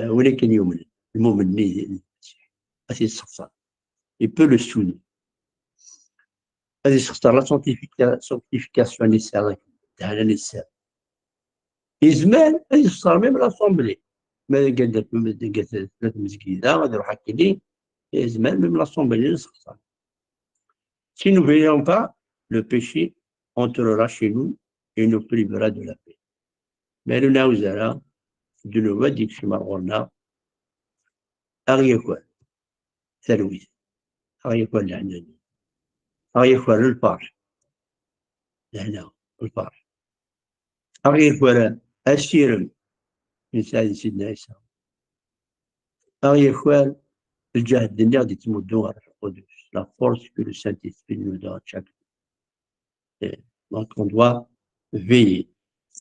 ولكن يؤمن المؤمن المسيح هذه السخطة يبو لو سوني هذه السخطة لا سونتيفيكاسيون نيسان تاع النساء يزمان هذه السخطة ميم لاسومبلي ما قالت ثلاث مسكينة غادي يروح هكا يزمان ميم لاسومبلي السخطة. Si nous ne veillons pas, le péché entrera chez nous et nous privera de la paix. Mais nous n'avons de nouveau dit que je m'arronna أغيكوال ثلويث أغيكوال لعناني أغيكوال البار لهنا البار أغيكوال السيرم من سيدنا عيسى أغيكوال الجهد الدنيا دي تمدون على القدس la force que le Saint-Esprit nous donne chaque jour. Donc on doit veiller.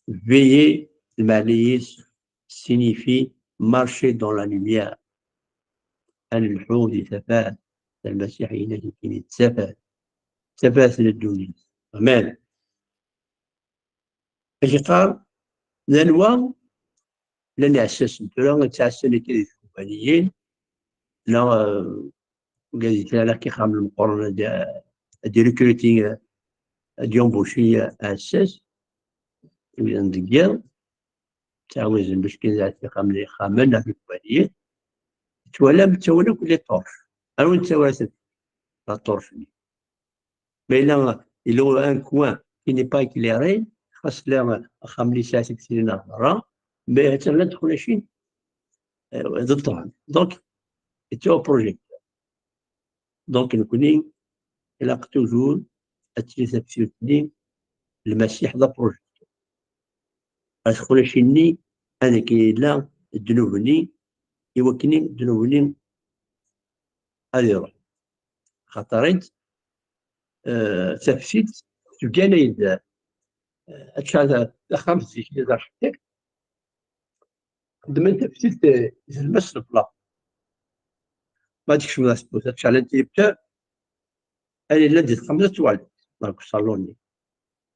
Veiller, المعنية signifie marcher dans la lumière. الحوض ثبات المسيح ينادي كلمة ثبات للدنيا. أمان. اش قال؟ لنوا لن يعسس لا تعسني كذا الكوبانيين لا قال لك كي خام المقرن دي ريكروتينغ ديال بوشي اساس ندير تعوز باش كي خامل خاملنا في الكوبانيين تولى كل طرف أنا وين تولى لا طرف mais il a un coin qui n'est pas éclairé خاص لا خاملي ساعه كثيرين برا mais حتى لا تدخل شي ضد دونك تو بروجيكت دونك نكوني علاق توجور الثلاثه بسيوتني المسيح ذا بروجيكت ادخل شيني انا كي لا الذنوبني يوكني الذنوبني ادير خاطريت تفسيت تجانا يد هذا خمس شيء إذا حكيت قدمت تفسيت المسلك لا ما ديكش مناسبة تشعل أنت يبتع أنا لديت 5 تواليت دونك صالوني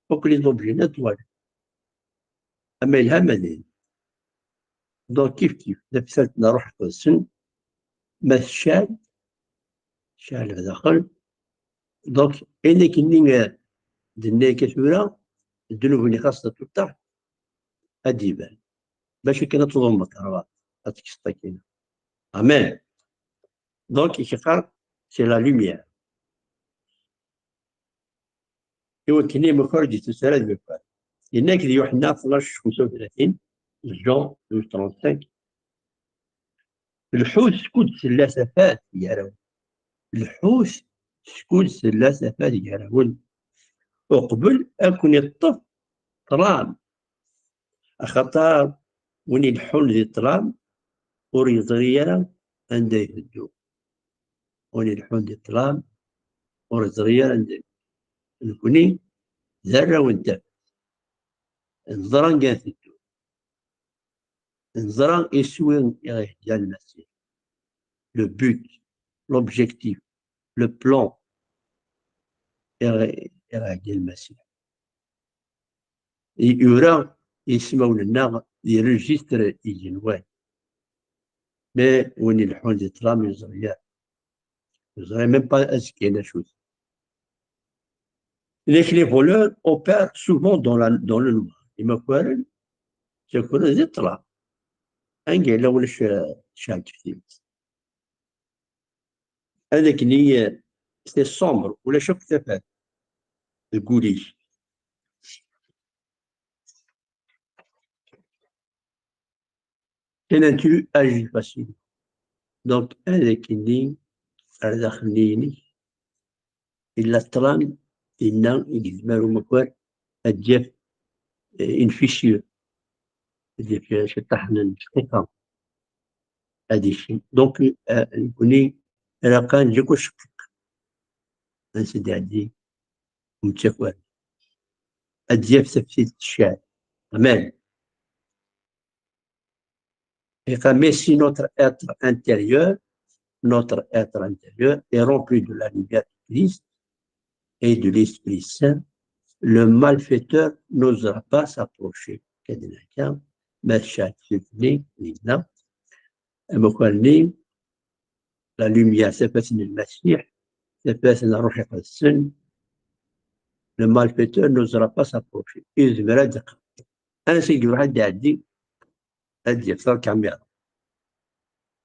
وكل دوبجي تواليت أما الهم هذين دونك كيف نفسرتنا روح السن ما شال في داخل دونك إنك إني دنيا كثيرة الذنوب اللي خاصة تفتح أديبان باش كنا تضمك راه هاتيك السكينة أمان دونك يقال سي لا لوميير إوا كني مخرج تسالد بفات إنك يوحنا 12:35 جون 35 الحوت سكوت سلاسفات يراون الحوت سكوت سلاسفات يراون وقبل أكون يطف طرام أخطار وين الحول ذي طرام وريد ريالا عند يهدو وين الحول ذي طرام وريد ريالا عند نكوني ذرة وانت الزران قاعد تدو الزران يسوي ديال المسيح لو بوت لوبجيكتيف لو بلان ديال المسيح يورا يسمعوا لنا دي ريجستر يجنوان مي وين الحون دي طرام يزريا ميم با اسكينا شوز les voleurs opèrent souvent dans le noir. إما كوارن تكون زي طلع أنجي لا ولا شاك كثير هذاك اللي سي سومبر ولا شوف ثفات الكوليش كان أجي فاسيل دونك هذاك اللي داخليني إلا طران إنا يجمعوا مكوار الجاف انفيشيو ديال شي طحن دقيقة هادي الشيء دونك نكوني أنا كان جاكو شقق سيدي عندي متشكوى الدياف تفسير الشعر أمان mais si notre être intérieur est rempli de la lumière du Christ et de l'Esprit Saint, le malfaiteur n'osera pas s'approcher. La lumière, c'est pas le Messie, c'est pas le Ruh al-Qudus. Le malfaiteur n'osera pas s'approcher. Il verra dire ainsi que واحد يعدي هادي في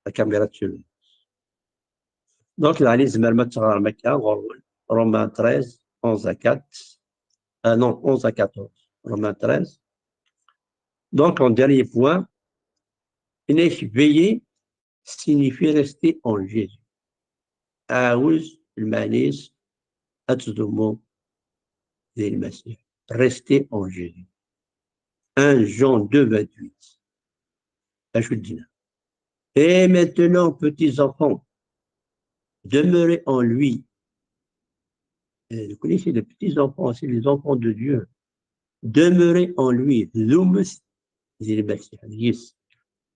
الكاميرا تشوف دونك يعني زعما ما تغار مكة رومان 13 11 à 4 non 11 à 14 Romains 13 donc en dernier point veiller signifie rester en Jésus عاوز المعنيس أتصدموا زي المسيح rester en Jésus 1 Jean 2 28 أشو دينا et maintenant petits enfants demeurez en lui. Vous connaissez les petits-enfants, c'est les enfants de Dieu. Demeurez en lui,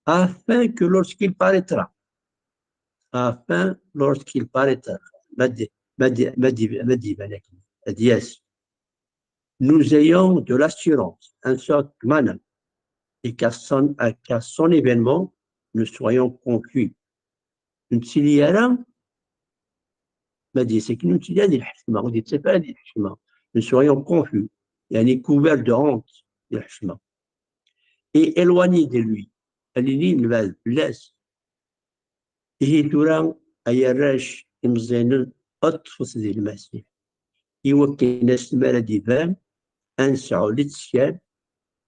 afin que lorsqu'il paraîtra, nous ayons de l'assurance, un sorte manne, et qu'à son événement, nous soyons confus. C'est que nous soyons confus, couverts de honte, et éloignés de lui. Laisse. Et Touran, Ayarash, Imzen, Otfos de Massi. يوكل السمارة ديفان أنسعو لتسيان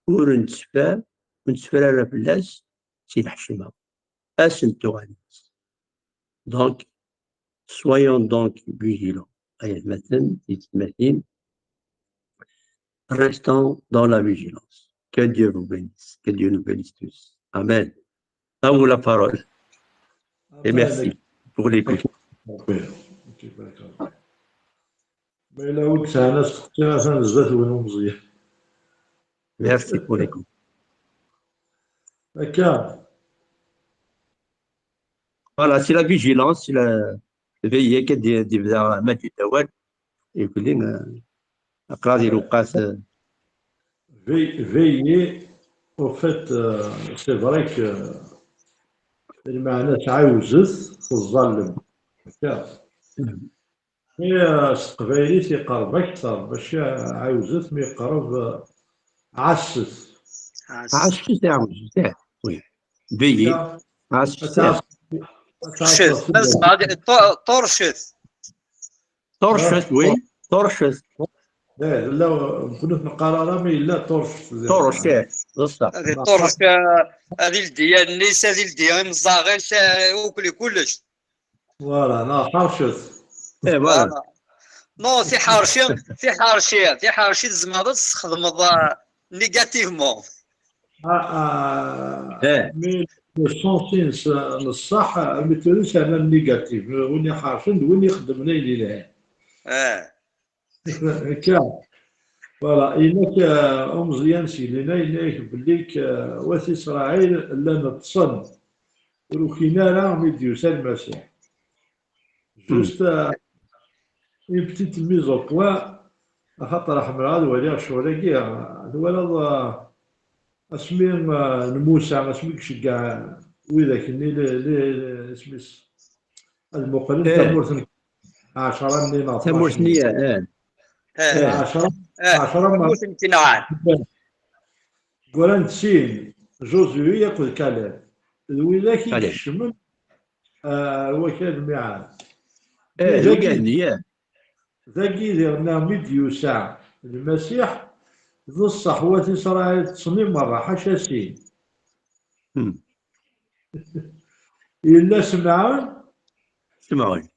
ورنتسفا ونتسفرار فلاس سي الحشمة أسنتو غاني دونك soyons donc vigilants أي مثلا يتمثل restons dans la vigilance que Dieu vous bénisse que Dieu nous bénisse tous Amen à vous la parole et merci pour l'écoute. Merci pour l'écoute. Voilà, c'est la vigilance, c'est la veiller que des matchs et que les veiller au fait c'est vrai que المعنى تعاوزت في الظلم مي التقبايلي تيقرب أكثر باش عاوزت مي يقرب عسس وي فيي عسس شت بس بعد طرشت وي طرشت لا كنا في القرارة مي لا طرشت بصح هذه طرش هذه ديال الناس هذه ديال المزاغيش وكل كلش فوالا لا حرشت فوالا نو في حارشي زعما تستخدم نيجاتيفمون مي السونسينس الصح ما تقولش انا النيجاتيف وين حارشن وين يخدم لنا لله كا فوالا إنك مزيان سيدنا إنك بليك واسي إسرائيل لا نتصن ولكن راه ميديوس المسيح جوست une petite mise au point خاطر حمراء ولا شغل كاع الولد اسمي نموسى اسمي كشكاع وذاك اللي اسمي المقرن تمورثن 10 منين تمورثنية 10 امتناعات قولان تسين جوزوي ياكل كلام وذاك يكشم وكان الميعاد ذاكي درنا ميديو ساعة المسيح ذو الصحوة إسرائيل تصميم مرة حاشا سين إلا سمعون سمعوني.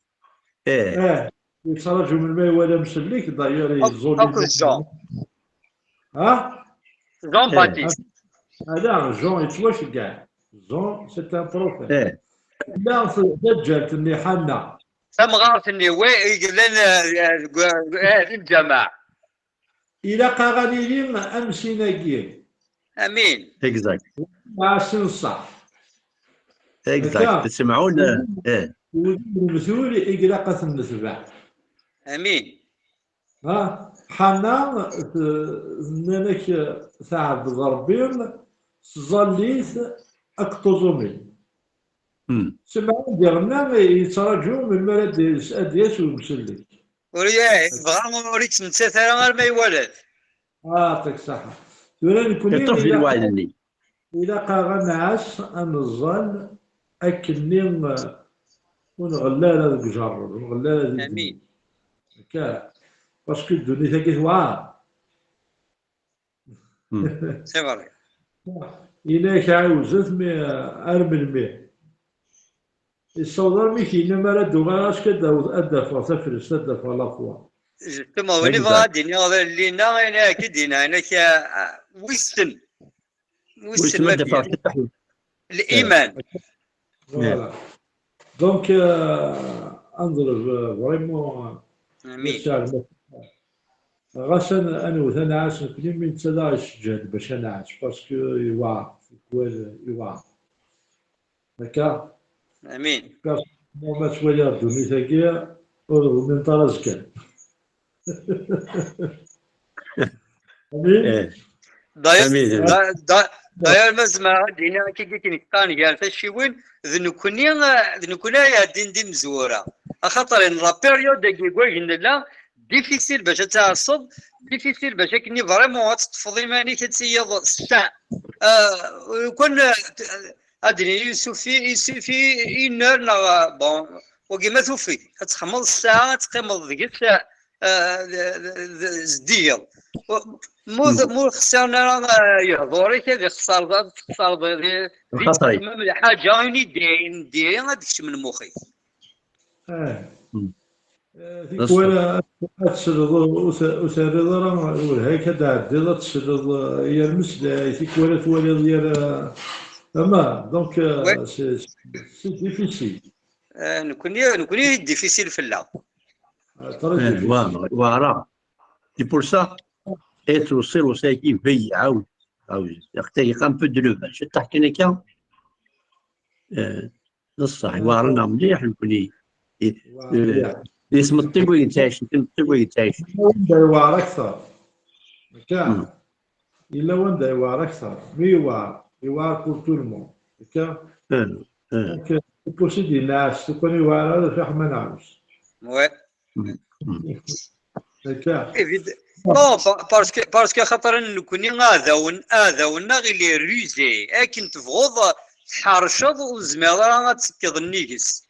يتفرجوا من ما يوالى مسلك داير يزول اكو جون ها جون باتيست هذا جون يتواش كاع جون سي ان بروفيت ايه لا في دجال اللي حنا تمغارتني وي يقول لنا الجماعه إلا قاغانيين أمسينا كيل امين اكزاكت مع سنصح اكزاكت تسمعون. ايه المثول إقراقة النتبع امين ها حنا نانك ساعد ضربين ظليت أكتوزومي سمعوا ديالنا يتراجعوا من مراد أدياس ومسلك بغا وريت نتا غير ما يولد يعطيك الصحة ولا نكون يطفي الوعد اللي إلا قاغا نعاس أنظن أكني ونغلال هذا الجرب ونغلال هذا امين هكا باسكو الدنيا تاكي توعى سي فري إلا كعاوزت مي أرمل مي الصودر ميكينا ما ردو غاش كدا أدفع سفرس أدفع لافوا جوستومون وين بغا ديني غير لينا انا كدينا انا ويستن ويسمى ما دفع بيا الايمان فوالا دونك انظر فريمون امين غاس انا وثنا عاش كل من تدا يسجل باش انا عاش باسكو يوعى يوعى هكا امين ما شويه الدنيا تاكي من طراز كان امين داير داير مزما دينا كي قلت لك كان قال فشي وين ذنكوني يا دين مزوره خاطر لا بيريود دي كوين لا ديفيسيل باش تعصب ديفيسيل باش كني فريمون تطفضي ماني كتسيض الساعه يكون ادري يوسفي ينر بون وكيما توفي تخمض الساعه تقيمض ديك الساعه زدير مو خسرنا يهضوري كذا خسر حاجه ندير هذاك من مخي ولا تسرد أسرد راه هيك تعدي تسرد يرمس ولا تولي ديال اما دونك سي ديفيسيل نكوني ديفيسيل في اللعب voilà. C'est pour ça, être au cerveau, c'est qui veille, يختلق un peu de levage. تحكي لك نصح وارنا مليح نكوني اسم الطب وينتعش الطب وينتعش وندا يوار اكثر هكا الا وندا يوار اكثر مي يوار بور تو المون هكا دونك بوسيدي الناس تكون يوار هذا شحال ما نعرفش وي هكا نو باسكو خاطر نكوني اذاونا غير لي روزي اكن تبغض تحرشض وزميرة تسكض النيكس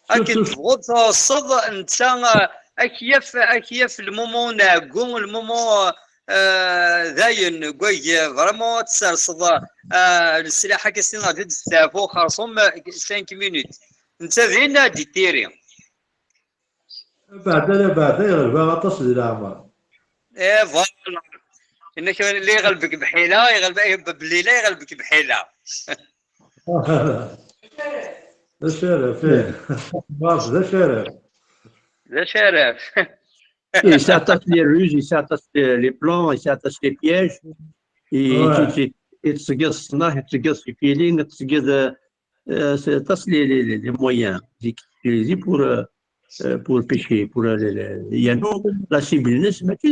اكن تبغض توصد انت اكيف المومون ناقو المومون ذاين كوي فريمون تسرصد السلاحه كاستين غادي تستافو خاصهم 5 مينوت انت فين دي تيري بعد يغلب غطس العمر فوالا انك اللي يغلبك بحيله يغلب بالليله يغلبك بحيله ذا شرف ذا شرف ذا شرف Il s'attache les ruses, il s'attache les plans, il s'attache les pièges. Il se gasse les feelings, il se gasse les moyens utilisés pour pêcher. Il y a la civilisation, mais qui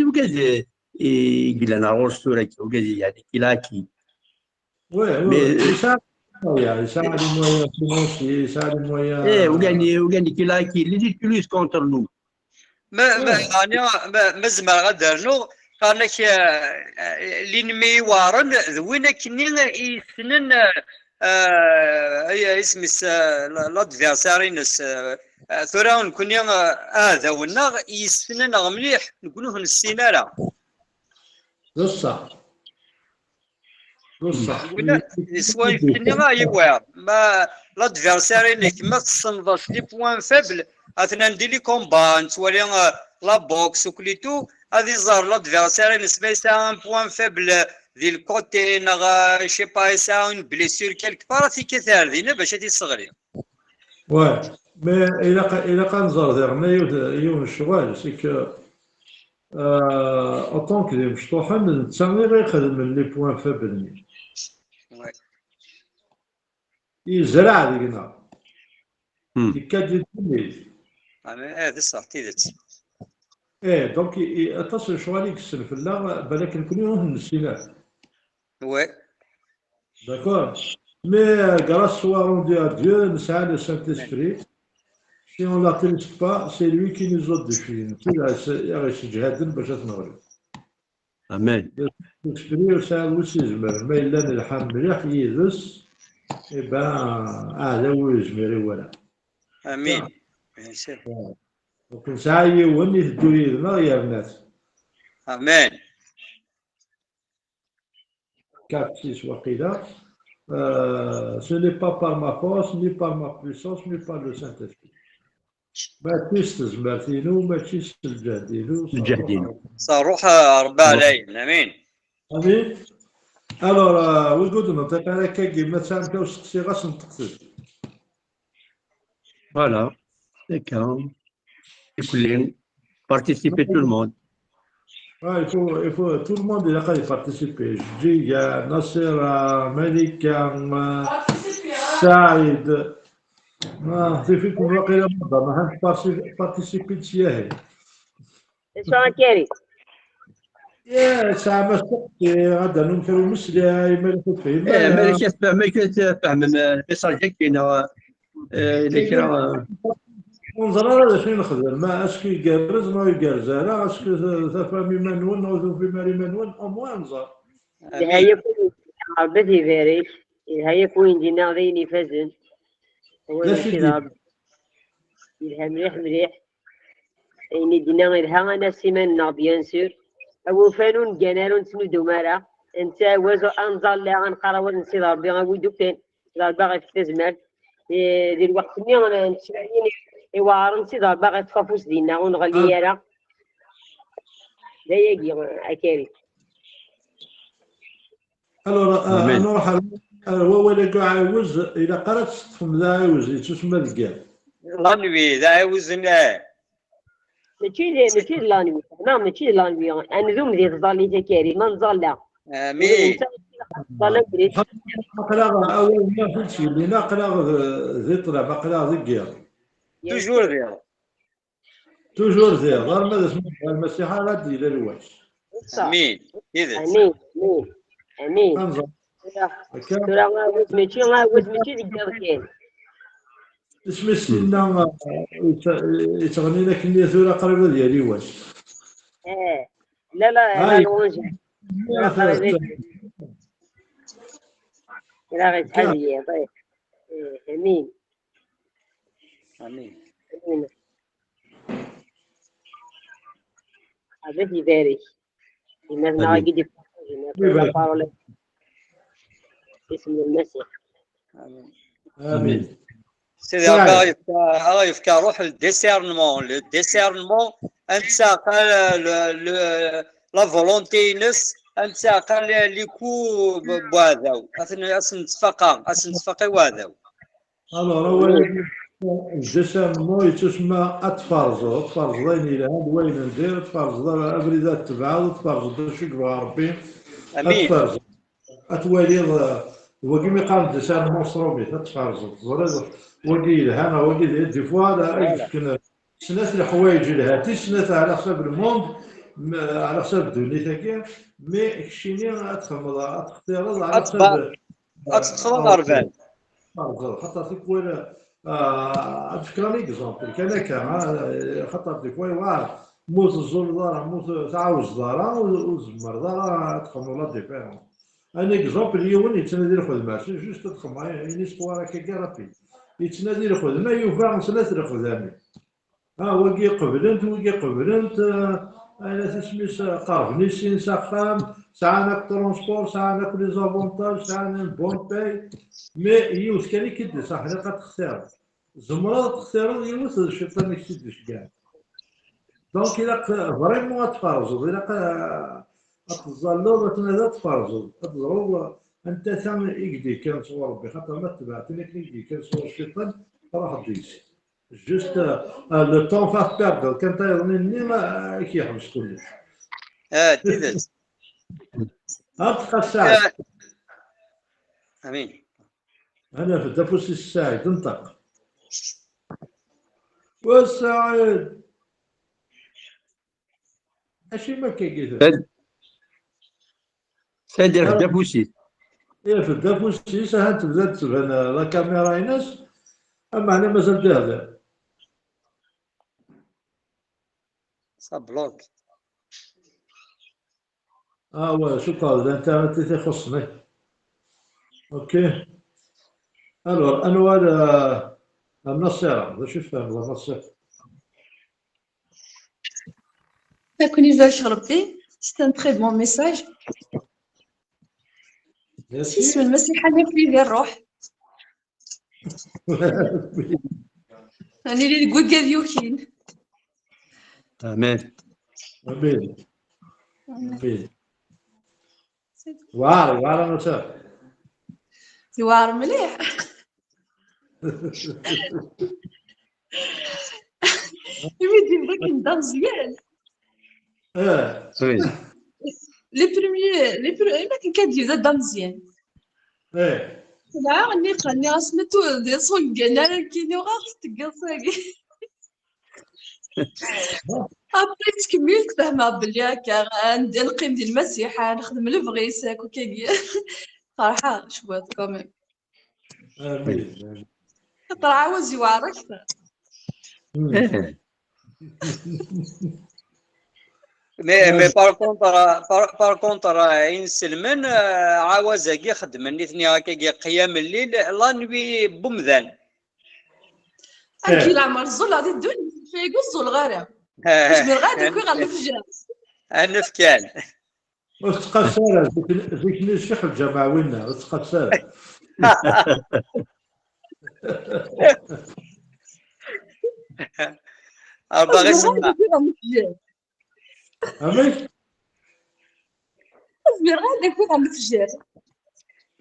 il a un rôle sur il y a des kilaki. يساعد المويه فينانسي يساعد المويه ايه وقال كيلاكي اللي يتلوز كونتر نو ما زعما غادرنو قالك لينمي وارن ذوين كني يسنن اسم لادفيرسارينس ثورا نكون هذا والنغ يسنن مليح نكونوا في السيناره بصح بصح سوا يمكنني ما يوار ما لادفيرسير انك ما تصنفش لي بوان فابل اثنا ندير لي كومبا نتولي لا بوكس وكليتو هذه زار لادفيرسير نسبة يسا ان بوان فابل ذي الكوتي نغا شي با يسا اون بليسيور كالك بارا في كثار ذينا باش هادي صغري واه مي إلا كنزر ديرنا يوم الشغل سي كو أوطون كلي مشطوحن نتا غير غيخدم لي بوان فابل يزرع ديكنا يكاد يدير هذا صح تيدت دونك اتصل شواليك السلف لا بالك نكونوا نسيناه وي داكور مي grâce soit rendu à Dieu نسعى le Saint-Esprit si on l'atteste pas c'est lui qui nous a définis غير جهاد باش تنغلب امان. الاسبري وسائل وسيزمر ما الا نلحم مليح يدس اعلى ويزمر ولا امين وكنسعى يون يهدو يدنا يا بنات امان 4 6 وقيله ce n'est pas par ma force ni par ma puissance mais par le Saint-Esprit ما تستزمرتينو ما تستجهدينو الجهدين. صاروح ربي علينا امين امين الوغ وجود نطيق على كيما تسامحوا وسقسي غاس نطقتو Voilà. D'accord. Et puis, participer tout le monde. il faut tout le monde il a participer Jia Nasser Malika Saïd ما في فيكم واقيلا ما participer سياهي شو كيري يا ساعة ما سقتي غدا نمكرو مسلي ملكت فيه ملكة فهم الميساج كاين اللي كان ونظر هذا شنو نخدم ما اسكو يقرز ما يقرز لا اسكو ثفامي منون او في ماري منون او موان نظر هي كوين عربتي فيريش هي كوين دينا غيني فزن هو كذا مليح مليح إني دينا غيرها أنا سيمنا بيان سور أو فانون جنالون سنودو مالا أنت وزو أنزل لا غنقرا نسيد ربي غنودو فين باغي في تزمر ديال الوقت ملي غنشريني إيوا نسيد باغي تفافوس دينا ونغلي يالا دايقي أكاري الوغ انا نروح هو ولا كاع عاوز الا قرات تفهم ذا عاوز تسمى الكال لانوي ذا عاوزنا ماشي لانوي لا ماشي لانوي انا زوم ديال الظالي تكاري ما نظل امين قلاغ اول ما فهمتي لينا قلاغ ذي طلع بقلاغ ذي كال توجور ديال توجور ذي غير ماذا اسمها المسيحه غادي الى الواش امين يدت امين امين انظر ترى غاوز ماشي ديك كاين اسم سيدنا يتغنينا كمية ذولا قريبة ديالي واش لا لا الوجه لا غير تحدي طيب امين امين امين عبدي باري الناس ناقد يفكروا اسم المسيح امين سيدي ربي يفكر روح الديسيرنمون انت قال لا فولونتي نس انت قال لي كو بهذا اسن تفقا وهذا الوغ هو الديسيرنمون يتسمى اتفرز ضين الى هاد وين ندير اتفرز ابريدات تبعض اتفرز شي ربي اتفرز اتوالي هو كيما قال الديسيرنمون صرومي تتفرز وقيل هنا وقيل دي فوا يمكن سنات الحوايج لها سنات على حساب الموند على حساب الدنيا تاعك مي كشيني تخمض تختار على حساب تخمض عرفان خاطر تقول افكرني اكزومبل كان خاطر دي فوا موت الزول دار موت تعاوز دار وزمر دار تخمض لا ديفيرون ان اكزومبل يوني يتنادي الخدمه جوست تخمض يعني سبوار كي رابيد يتنادي الخدمه يوفا ثلاث الخدامين وكي قبلنت انا تسميس قارب نسين ساقام ساعنا الترونسبور ساعنا لي زافونتاج ساعنا البون باي مي يوث كان يكد صح لا تختار زمرة تختار يوث الشيطان يكدش كاع دونك إلا فريمون تفرزوا إلا تظلوا مثلا تفرزوا تضربوا أنت ثم يقدي كان صور ربي خاطر ما تبعتني يقدي كان صور الشيطان راح تديس جوست لو طون فاس بيردر كان طيرني ما كيحبس كلش تيدت تبقى الساعة امين. أنا في الدفوس الساعة تنطق والسعيد أشي ما كيقدر سادر في دافوسيس إيه في الدفوس ساعة تبدا تبان لا كاميرا يناس أما أنا مازال جاهز صبلوك. ouais, شكرا انت تخصني اوكي الور انواع النصيرة باش يفهم النصيرة يكون يبارك ربي. C'est un très bon message. في اسم المسيح أنا في ذي الروح. أنا اللي نقول قاعد يوكين. امين امين امين وعار نصيرة زوار مليح. يمدي بغيك نبدا مزيان. وي لي بروميي ما كان كيدير نبدا مزيان. لا غني غاسمتو دي صون كانا كينو غاختقصاكي. ابري تكمل تفهمها بلي هكا غندير نقيم ديال المسيحه نخدم الفغيس هاكا كي صراحه شوات كوميم امين تعاوز يوعر اكثر. مي بار كونتر ينسلمن عاوز كي خدم نيتني هكا كي قيام الليل لا نبي بمذان اكيد العمر الزول غادي الدنيا فيقول الزول غير باش من غادي كي غنفجر النفكان وتقصر ذيك الشيخ الجماعة وين وتقصر باغي يسمع امين من غادي كي غنفجر.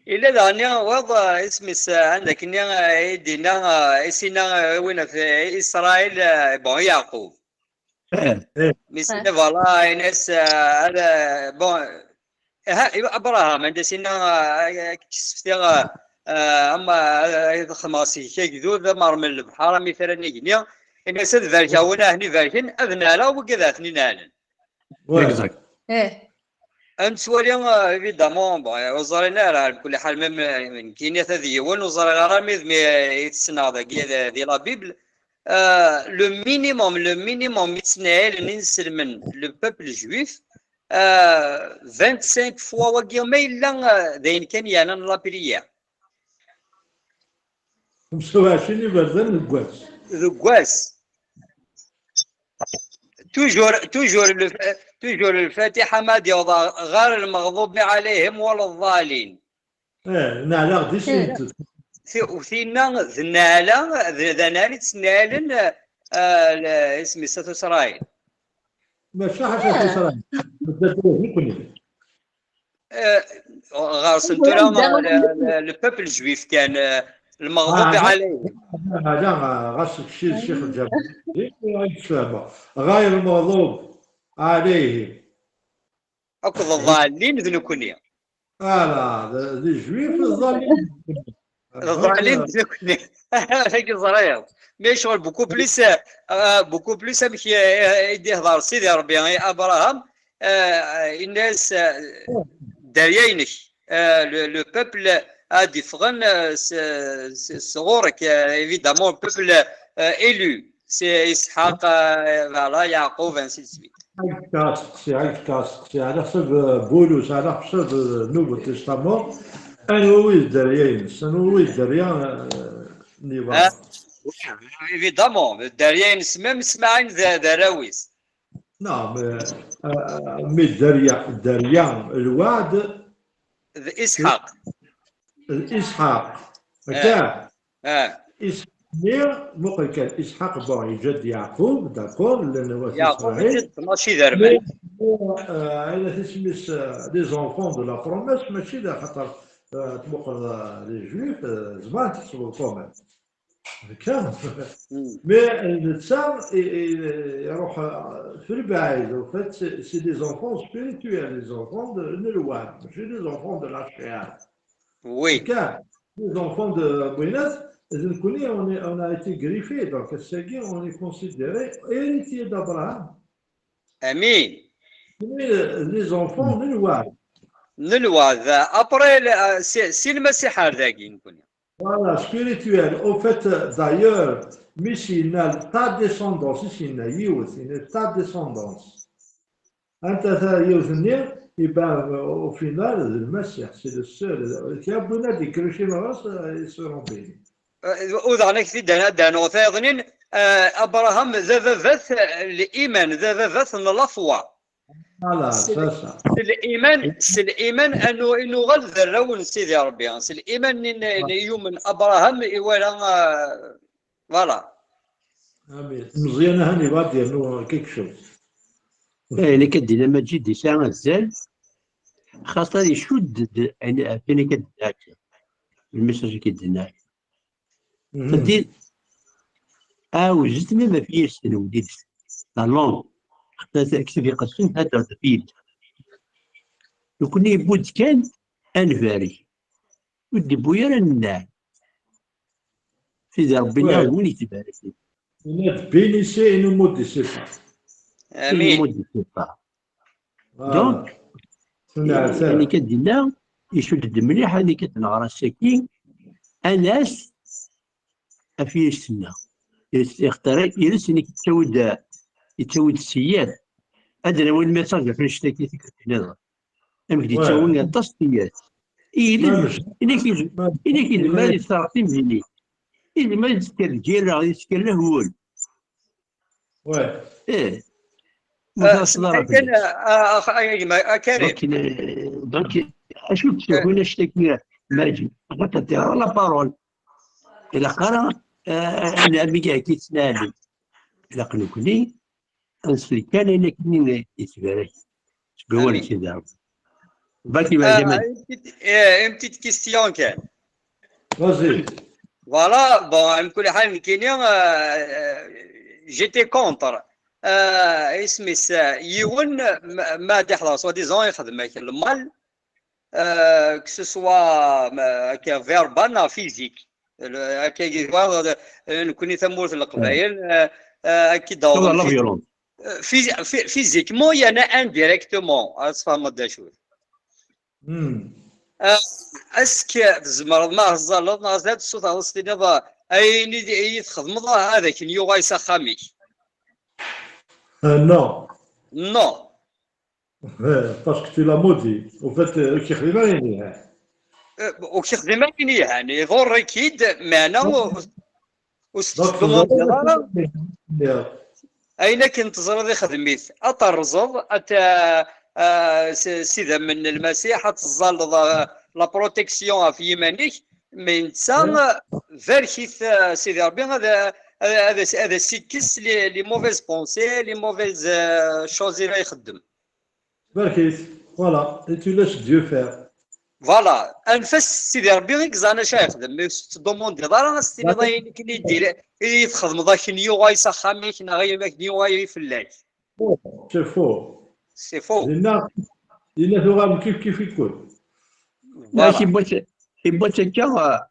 إلا دانيا وضع اسمي عندك إني دينا سينا وين في إسرائيل بون يعقوب مسنا فوالا ناس هذا بون أبراهام عند سينا كسفتي أما خماسي كيكذو ذا مرمل البحر مثلا نيجنيا الناس ذلك هنا هني ذلك أذنا لا وكذا ثنين نالن. أنت سوريا إيفيدامون وزارنا راه بكل حال من كينيا هذه ونوزار غرامي يتسنى هذا ديال لا بيبل لو مينيموم يتسنى ننسل من لو بوبل جويف 25 فوا وكيا ما إلا داين كان يانا لا بريير 25 يبردن الكواس الكواس توجور الفاتحة ما ديوضا غير المغضوب عليهم ولا الضالين. نعلا غدي سنت. وثينا ذنالا ذنالي تسنالن اسمي ساتو إسرائيل. ماشي حاجة في إسرائيل. بدات كلنا. غير سنتورا البوبل الجويف كان المغضوب عليهم. لا غاسك الشيخ الجامع غير المغضوب عليهم. أكو الضالين ذنكونيا. لا ذي جويف الضالين. الضالين ذنكونيا. هيك صرايا. مي شغل بوكو بليس مشي يدي هضر سيدي ربي أبراهام الناس داريينش لو بوبل هادي فغن صغورك évidemment peuple élu c'est إسحاق فوالا يعقوب ainsi de suite. عايش كاسقسي على حسب بولس على حسب النوبو تستامون أنا ويد دريان أنا ويد دريان نيفا évidemment دريان سمام سمعين ذراويس نعم مي دريا الوعد إسحاق. إسحاق هكا اه إسحاق ممكن كان إسحاق بون يجد يعقوب داكور لأنه هو في يعقوب إسرائيل جد ماشي ذرمن. إلا تسميس لي زونفون دو لا بروميس ماشي ذا خاطر تبقى لي جويف زمان تحسبوا كومون هكا مي الانسان يروح في البعيد وفات سي دي زونفون سبيريتويل لي زونفون دو الوعد ماشي لي زونفون دو لاشياء وي هكا les enfants de Buenos, on a été griffés, donc on est considéré héritier d'Abraham. امين. Les enfants de Noah. نلوى ذا ابريل سي المسيح هذاكي نكون. Voilà, spirituel. Au fait, d'ailleurs, Michi n'a pas de descendance, ici, il n'a pas de descendance. Et ben, au final, le Messie, c'est le seul qui a besoin de crécher ma race et se remplir. وذاك في دانو ثاغنين ابراهام ذا ذات الايمان ذا ذات اللفوه. Voilà, c'est ça. سي الايمان انه غير ذرون سيدي ربي سي الايمان يؤمن ابراهام ولا فوالا. امين. مزيان هاني غادي انه كيك شوز. اللي كدير لما تجي دي ساعه الزال خاصة يشد يعني فين كدير المسج كيدير تدير وجدت ما فيش وديت لا لونغ حتى كتب يقسم هذا فيل يكوني بود كان انفاري ودي بويا الناع في ربنا وين يتبارك نات بينيسي انو مودي سيفا امين. دونك يعني كدينا يشد مليح اللي كتنغرى السكين اناس افيه السنه يختار يرس انك يتسود السياد هذا هو الميساج في الشتاكي تكتب امك يتسود التصفيات انك ما يستعطي مني إذا ما يذكر الجيل راه يذكر له هو كان كريم دونك اشوف هنا اشتكي ماجي غتعطي لا بارول الى قرا انا بقى كيتسناني الى قلكني انسلي كان انك منين يتبارك تقول كذا باقي ما جمال une petite question كان. Vas-y. Voilà, bon, على كل حال كاينين جيتي كونتر اسمي يون ما تحضر سوا ديزون يخدم المال كو سوا كفيربان فيزيك هكا نكوني ثمورة القبائل اكيد فيزيكمون يعني انديريكتومون اسفهم الداشوي. اسك تزمر ما هزال ما زاد الصوت الصيني ضا اي تخدم ضا هذاك نيو غايسا خامي. Non. Non. Parce que tu l'as maudit. Au fait, qui خدمة وكي خدمة يعني يضر اكيد معنا وستخدمون ديالها اين كنت زرد خدميت اطرزض سيدا من المسيح تظل لا بروتيكسيون في يمانك من تسان فيركيث سيدي ربي هذا سيكس لي موفيز بونسي لي موفيز شوز اللي يخدم فيركيث فوالا et tu laisses Dieu faire. فوالا انفس سيدي ربي غيك زانا شا يخدم مي دومون دي دار ستيني ضاين كي يدير يتخدم ذاك نيو غاي سخامي كنا غير ماك نيو غاي فلاك. C'est faux. سي فو. الناس غام كيف يكون. ماشي بغيت هكا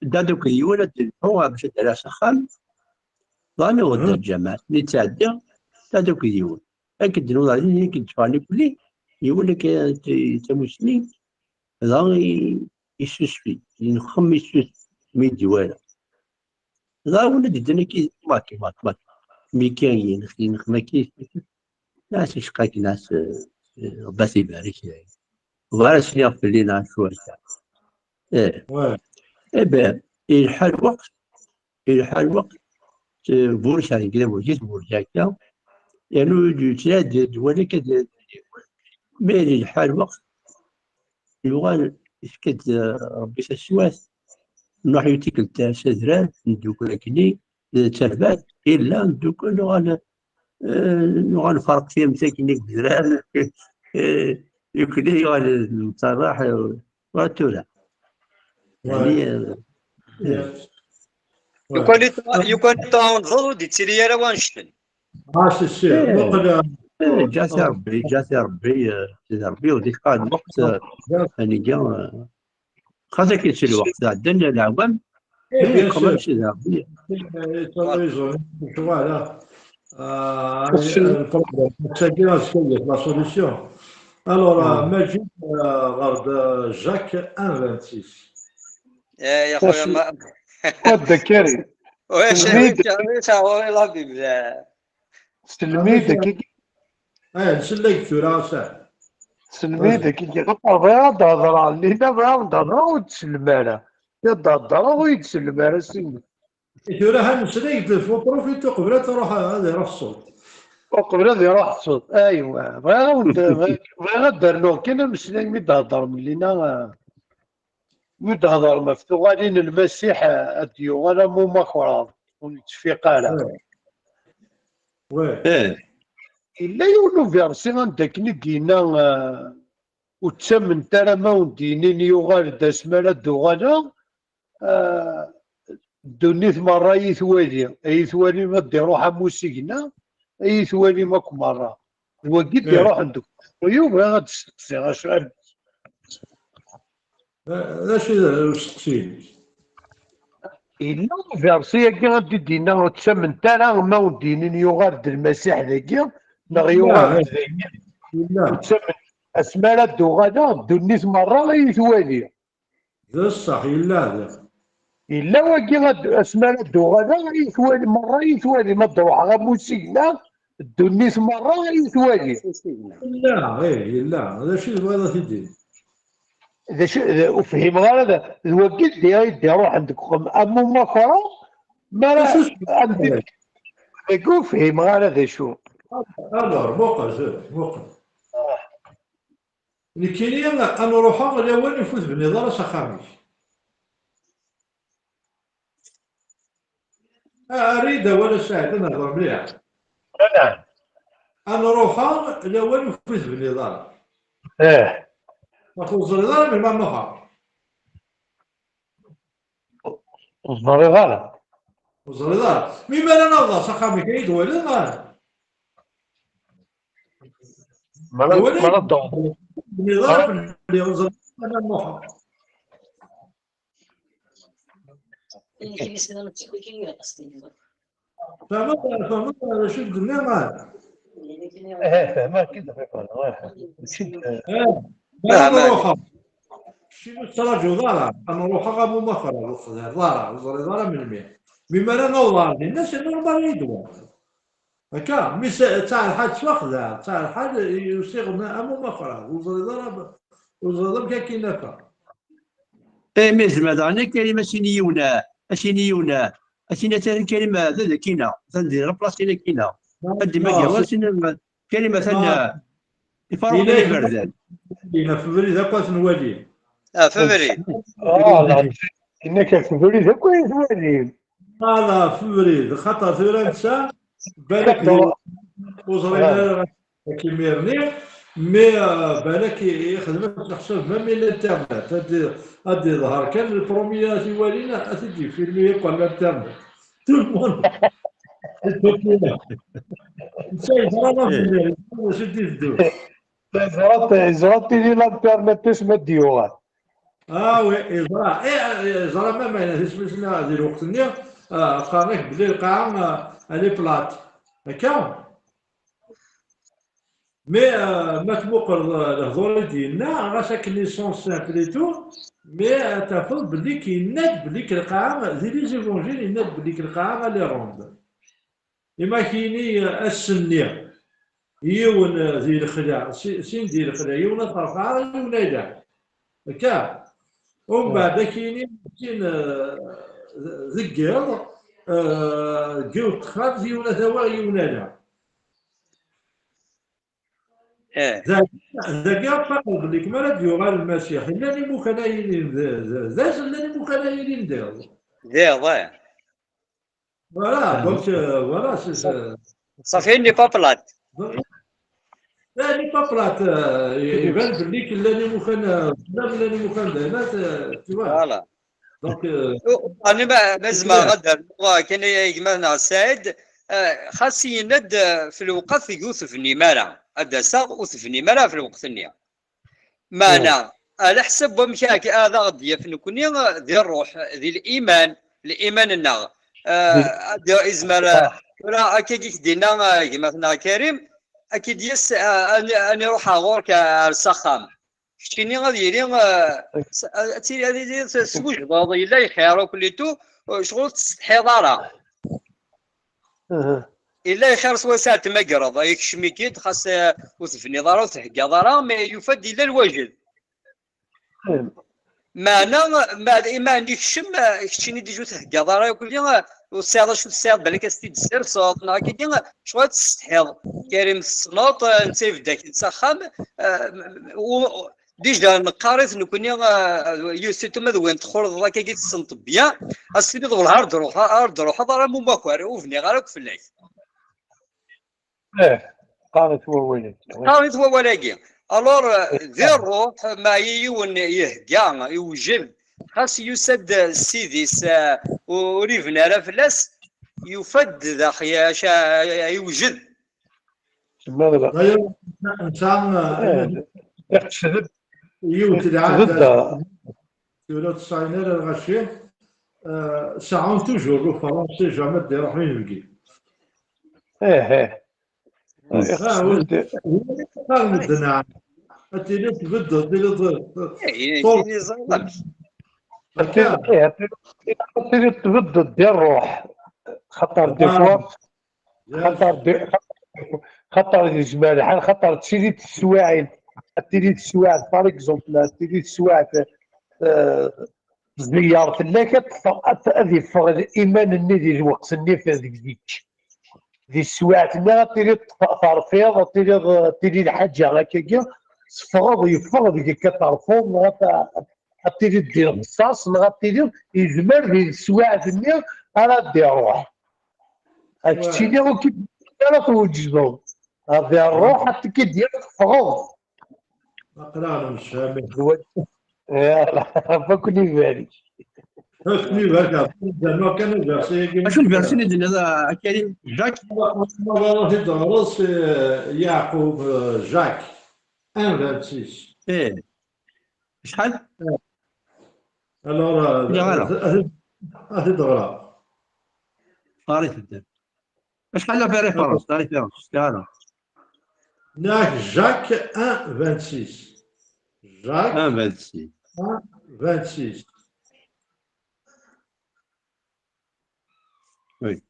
دادوك اليولد هو باش على سخان ظاني ود الجامعة اللي تعدى دادوك اليول اكدنو غادي كيدفعني كلي يقول لك انت مسلم لا يسوسفي ينخم يسوس ميدي والا لا ولا دينا كي ماكي ميكانيين ينخم كيف ناس شقاك ناس بس يبارك يعني وغير سنيا في الليل عن شوية إيه الحال وقت بورشا يقدر وجيت بورشا كا يعني يتنادى ولا كذا مالي الحال وقت يوغال كد ربي سسواس نروح يتيك تاع سدران ندوك لكني تربات إلا ندوك نغال فرق فيهم ساكنين بزران يمكن يغال نصرح وتولى يعني يكون تنظر دي تسيري راه وانشتن عاش الشيء مقدر جاتي ربي وديك قاد الوقت يعني جا خاصة كي الوقت عندنا العوام بيان كمان سور شي ربي voilà. البروبليم تسجل شويه لا سوليسيون الوغ ماجد غرد جاك 126 يا خويا ما والذكري واش تلميذ والله بلا تلميذك نسلك ثورة ساعة تلميذك يقطع بها تهضر علينا بها تهضر وتسلم يتهضر ويتسلم على سيدي ثورة هنسلك بروفيتو قبل تروح هذا يروح الصوت وقبل هذا يروح الصوت ايوا بغا درنو كاين مسلم مي تهضر ملينا مي تهضر مفتوح علينا المسيح اديو انا مو مخراض ونتفيق على وي إلا يولو فيرسي عندك نكينا وتسمن ترى ما ودينين يغال داسمالة دوغانا دونيت مرة يثوالي ما دي روح موسيقنا يثوالي ماكو مرة الوقت يروح عندك ويوم غاد تستقسي غاشوال اش السقسيل إلا فيرسي كي غادي دينا وتسمن ترى ما ودينين يغال المسيح ذاكي نغ يغال لا تسمن أسمالة دوغانا دونيت مرة يثوالي ذا الصح إلا إلا واكي غاد أسمالة دوغانا يثوالي مرة يثوالي ما تروح غا موسيقنا الدنيس مرة يثوالي لا غير لا هذا شيء هذا تدير إذا شو أفهم هذا الوقت يدي روح عندك أمو ما فرا ما راه عندك يقول فهم هذا شو الور موقع لكن أنا نروح أنا وين نفوت بالنظارة سخامي أريد ولا ساعد أنا نهضر مليح أنا نروح أنا وين نفوت بالنظارة ناخذ النظارة من ممنوعة وصاري غلط النظارة مما لا نظر سخامي كيد ولا نظر ما نضع النظارة اللي وصل ممنوعة فهمت هذا شو قلنا معاه فما كذا أنا نروح شنو الصلاة جودارة أنا نروح غابو مخرج ضارة من المية مما لا نوضع الناس نورمال يدوا هكا مس تاع الحاج واخذها تاع الحاج يصيغنا أمو مخرج وزرضة كاكي نفا مثل هذا أنا كلمة سينيونا تاني كلمة هذا كينا تندير بلاصتنا كينا قد ما جا كلمة ثانية يفرق بين البردان كاينة في بريد هكا نوالي فبري لا إنك في بريد كويس وين لا في بريد خطر فرنسا بالك وزرينا كيميرني مي بالك يخدم تحسب ما من الانترنت هادي ظهر كان البروميات يوالينا تجي فيلمي يقول الانترنت تو المون نسيت انا شدي الدور زرطت لي الانترنت اسمه ديوان وي إزرا ما معناه اسمنا هذه الوقت نيا قارنك بلي القاعة الي بلات هكا مي ما تبقر الهضور ديالنا غاشاك ليسونس سامبليتو مي تاخذ بلي كيناد بلي القاعة ذي لي زيفونجيل يناد بلي القاعة لي روند إما كيني السنية يون ذي الخداع سين ذي الخداع يون القاعة يون يدع هكا ومن بعد كاينين ذكر قوت خرج يونا ثوا يونا لا ذاك فقط اللي كما يغال المسيح الا اللي مخنايين ذاك اللي مخنايين دير فوالا دونك فوالا صافي ني با بلات. لا لي با بلات يبان باللي كلاني مخان دابا فوالا دونك انا ما زعما غدا كان يجمعنا السعيد خاص يند في الوقت يوسف النماره هذا ساق يوسف النماره في الوقت النيا معنا على حسب مشاكل هذا غادي نكون ذي الروح ذي الايمان النار هذا ازمر راه اكيد دينا مثلا كريم اكيد يس انا نروح غورك السخام شتيني غادي يدير تيري هذه سوج باضي الا يخيروا كليتو شغل حضاره الا يخير سوا ساعه مقرض يكشمي كيد خاص وثف النظاره وتحكي ضرا ما يفد الا الواجد ما عنديش شم كشتيني ديجو تحكي ضرا كل والساعه شو الساعه بالك استيد صوت كي شويه تستحيض كريم الصنوط نسيف داك تسخم ديجا نقارث نكون يوسيتو ما وين تخرج راك كي تصنط بيان السيد الهارد روح هذا مو ماكوار وفني غيرك في الليل قالت هو وين ولاقي الور ذي الروح ما يون يهجع يوجد خاص يسد السيديس وريفنا رافلاس يفد ذا خياشا يوجد ماذا داير انسان يقصد يوتي عاد يقولوا تصاينر الغشيم ساعون توجور لو فرنسي جامي ديروح يبكي يقصد مدنا تيلي تبدل تيلي تبدل ديال الروح خطر دي فوا خطر الجمال بحال خطر تيلي السواعد باغ اكزومبل تيلي السواعد زيارة لا كتأذي فغ الإيمان الني ديال الوقت الني في هذيك دي السواعد لا تيلي ترفيض تيلي الحاجة هكاكا تفرض يفرض كي كتعرفو غاتيلي دير القصاص غاتيلي يزمر ديال السواعد الني راه دير روح هادشي اللي هو كي لا توجدو هذه الروح حتى كي ديال تفرض اقرا مش فاهمين يلا فكني بالي فكني بالك زعما كان الفيرسي شنو الفيرسي اللي درنا هذا كريم جاك والله تدرس يعقوب جاك 1:26 ايه شحال الوغ هذه دغرا قريت الدم شحال لا في ريفيرونس لا ريفيرونس كاع هناك جاك 1:26 جاك 1:26 1:26 وي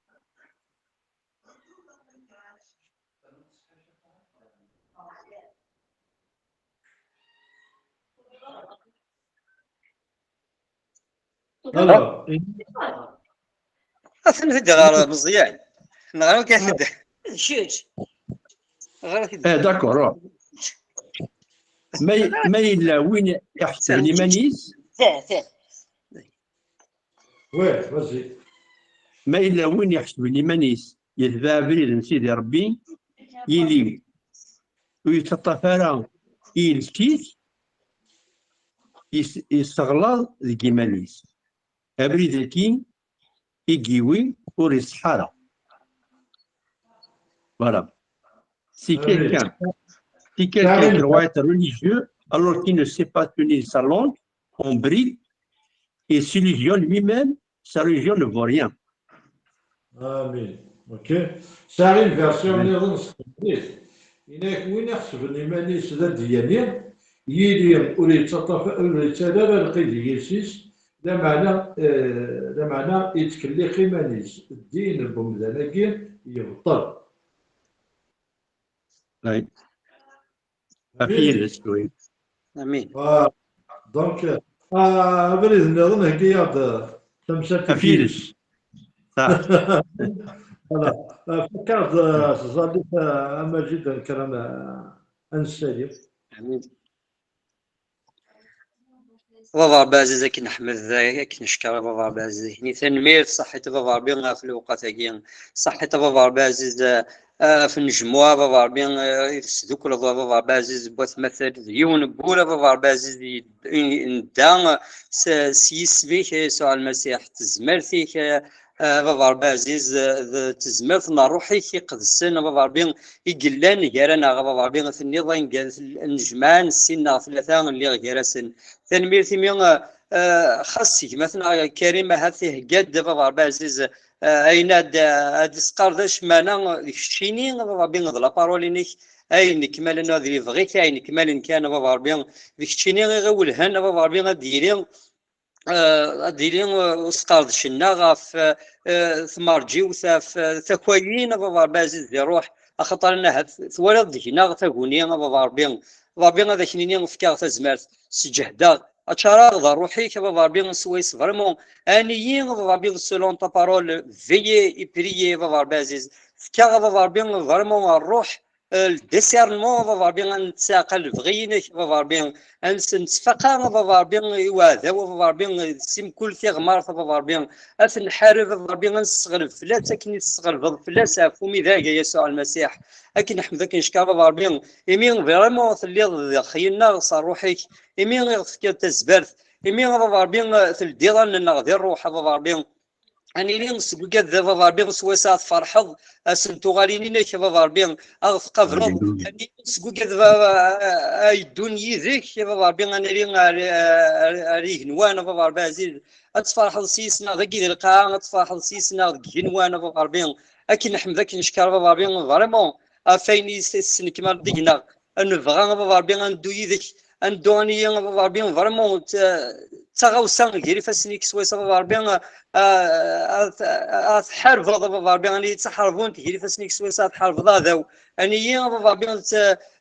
الوغ اثنى غير مزيان غير كيف شيش غير ايه داكور ما الا وين يحسب لي مانيس وي فازي ما الا وين يحسب لي مانيس يتبع بريد سيدي ربي يلي ويتطفى يلتيس يستغلظ ذيك مانيس أبريد الكين يجيوي وريس حالة voilà si quelqu'un croit être religieux alors qu'il ne sait pas tenir sa langue on bride et s'illusionne lui-même sa religion ne vaut rien امين اوكي ساعي الفيرسيون اللي غنستخدم هناك وين يحسب الايماني سدا ديالي يلي ولي تطفى ولي تلالا القيديسيس لا معنى يتكلي خيمانيس الدين بومداناكي يبطل oui أفيل السوي امين دونك بريد نظن هكايا تمشات أفيل صح فكرت زادت اما جدا كلام أنسالي بابا بعزيز كي نحمد كي نشكر بابا بعزيز هني تنمير صحة بابا ربي في الوقت هاكي صحة بابا بعزيز في النجموع بابا ربي يفسدو كل بابا بعزيز بوث مثل ديون بولا بابا بعزيز ندان سيس بيك يسوع المسيح تزمرتيك بابا بعزيز تزمرت روحي كي قدسن بابا ربي يقلان يقرانا بابا ربي في النظام النجمان السنة ثلاثة اللي غيرسن تنمير ثمين خاصك مثلا كريمة هذه قد بابا بعزيز أين هاد سقارداش مانا الشيني بابا بين لا بارولينيك أين كمال هذه بغيت أين كمال كان بابا ربي الشيني غير هنا بابا ربي ديرين ديرين سقارد شنا في ثمارجي وثا ثكوين بابا بعزيز يروح أخطرنا هاد ثوالد هنا ثقوني بابا ربي هذا كنيني في كاغ تزمرت سجهدا اتشارغ روحي كبابا بين سويس فريمون انيين بابا بين سولون تا بارول فيي بريي بابا بعزيز كاغ بابا بين فريمون الروح الديسيرمون بابا بين نتساقل بغينك بابا بين نتفقا بابا بين يواذا بابا بين سيم كل في غمار بابا بين اثن حارب بابا بين نستغل فلاس كني تستغل فلاس فمي ذاك يسوع المسيح اكن نحمدك نشكر بابا بين يمين فريمون اللي خينا صار روحك يمين غير تزبرث يمين بابا بين في الديران نغدير روح بابا بين اني لين سكو كذا بابا بين سويسات فرحض اسنتو غاليني نك بابا بين اغف قفرض اني سكو كذا اي دنيا ذيك بابا بين انا لين اريك نوانا بابا بعزيز اتفرحض سيسنا ذكي القاع اتفرحض سيسنا ذكي نوانا بابا بين اكن نحمدك نشكر بابا بين فريمون افايني سن كما دينا نبغى بابا بين ندو يدك اندوني بابا بين فريمون تغاوسان غير فاسنيك سويسا بابا بين حرب بابا بين اللي تحاربون غير فاسنيك سويسا تحارب ذاو اني بابا بين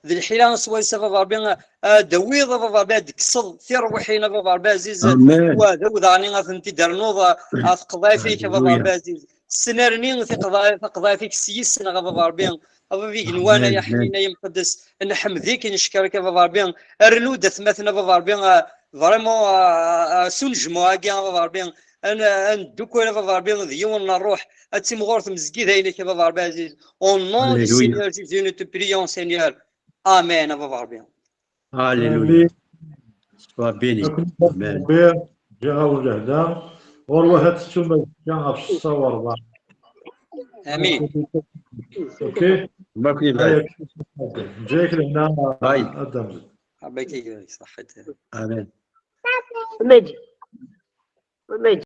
ذي الحيلان سويسا بابا بين دويض بابا بعد كسل ثير وحينا بابا بعزيز وهذا وذاني غنتي درنوض قضاي فيك بابا بعزيز سنرني في قضاي فيك سيسنا بابا بين بابا بيك نوانا يا حنينه يا مقدس نحمديك نشكرك بابا بين الرنود ثمثنا بابا بين فريمون سنجمو كاع بابا بين انا ندوكو بابا بين ديون نروح اتي مغورث مزكيد هينك بابا بعزيز او نون دو سينيور جيزو نو تو بريون سينيور امين بابا بين هاليلويا سوا بيني امين جا وجهدا والله هاد السومه كان في الصور امين اوكي ما كاين بعد جايك لهنا هاي ادم حبيتي صحتي امين مجي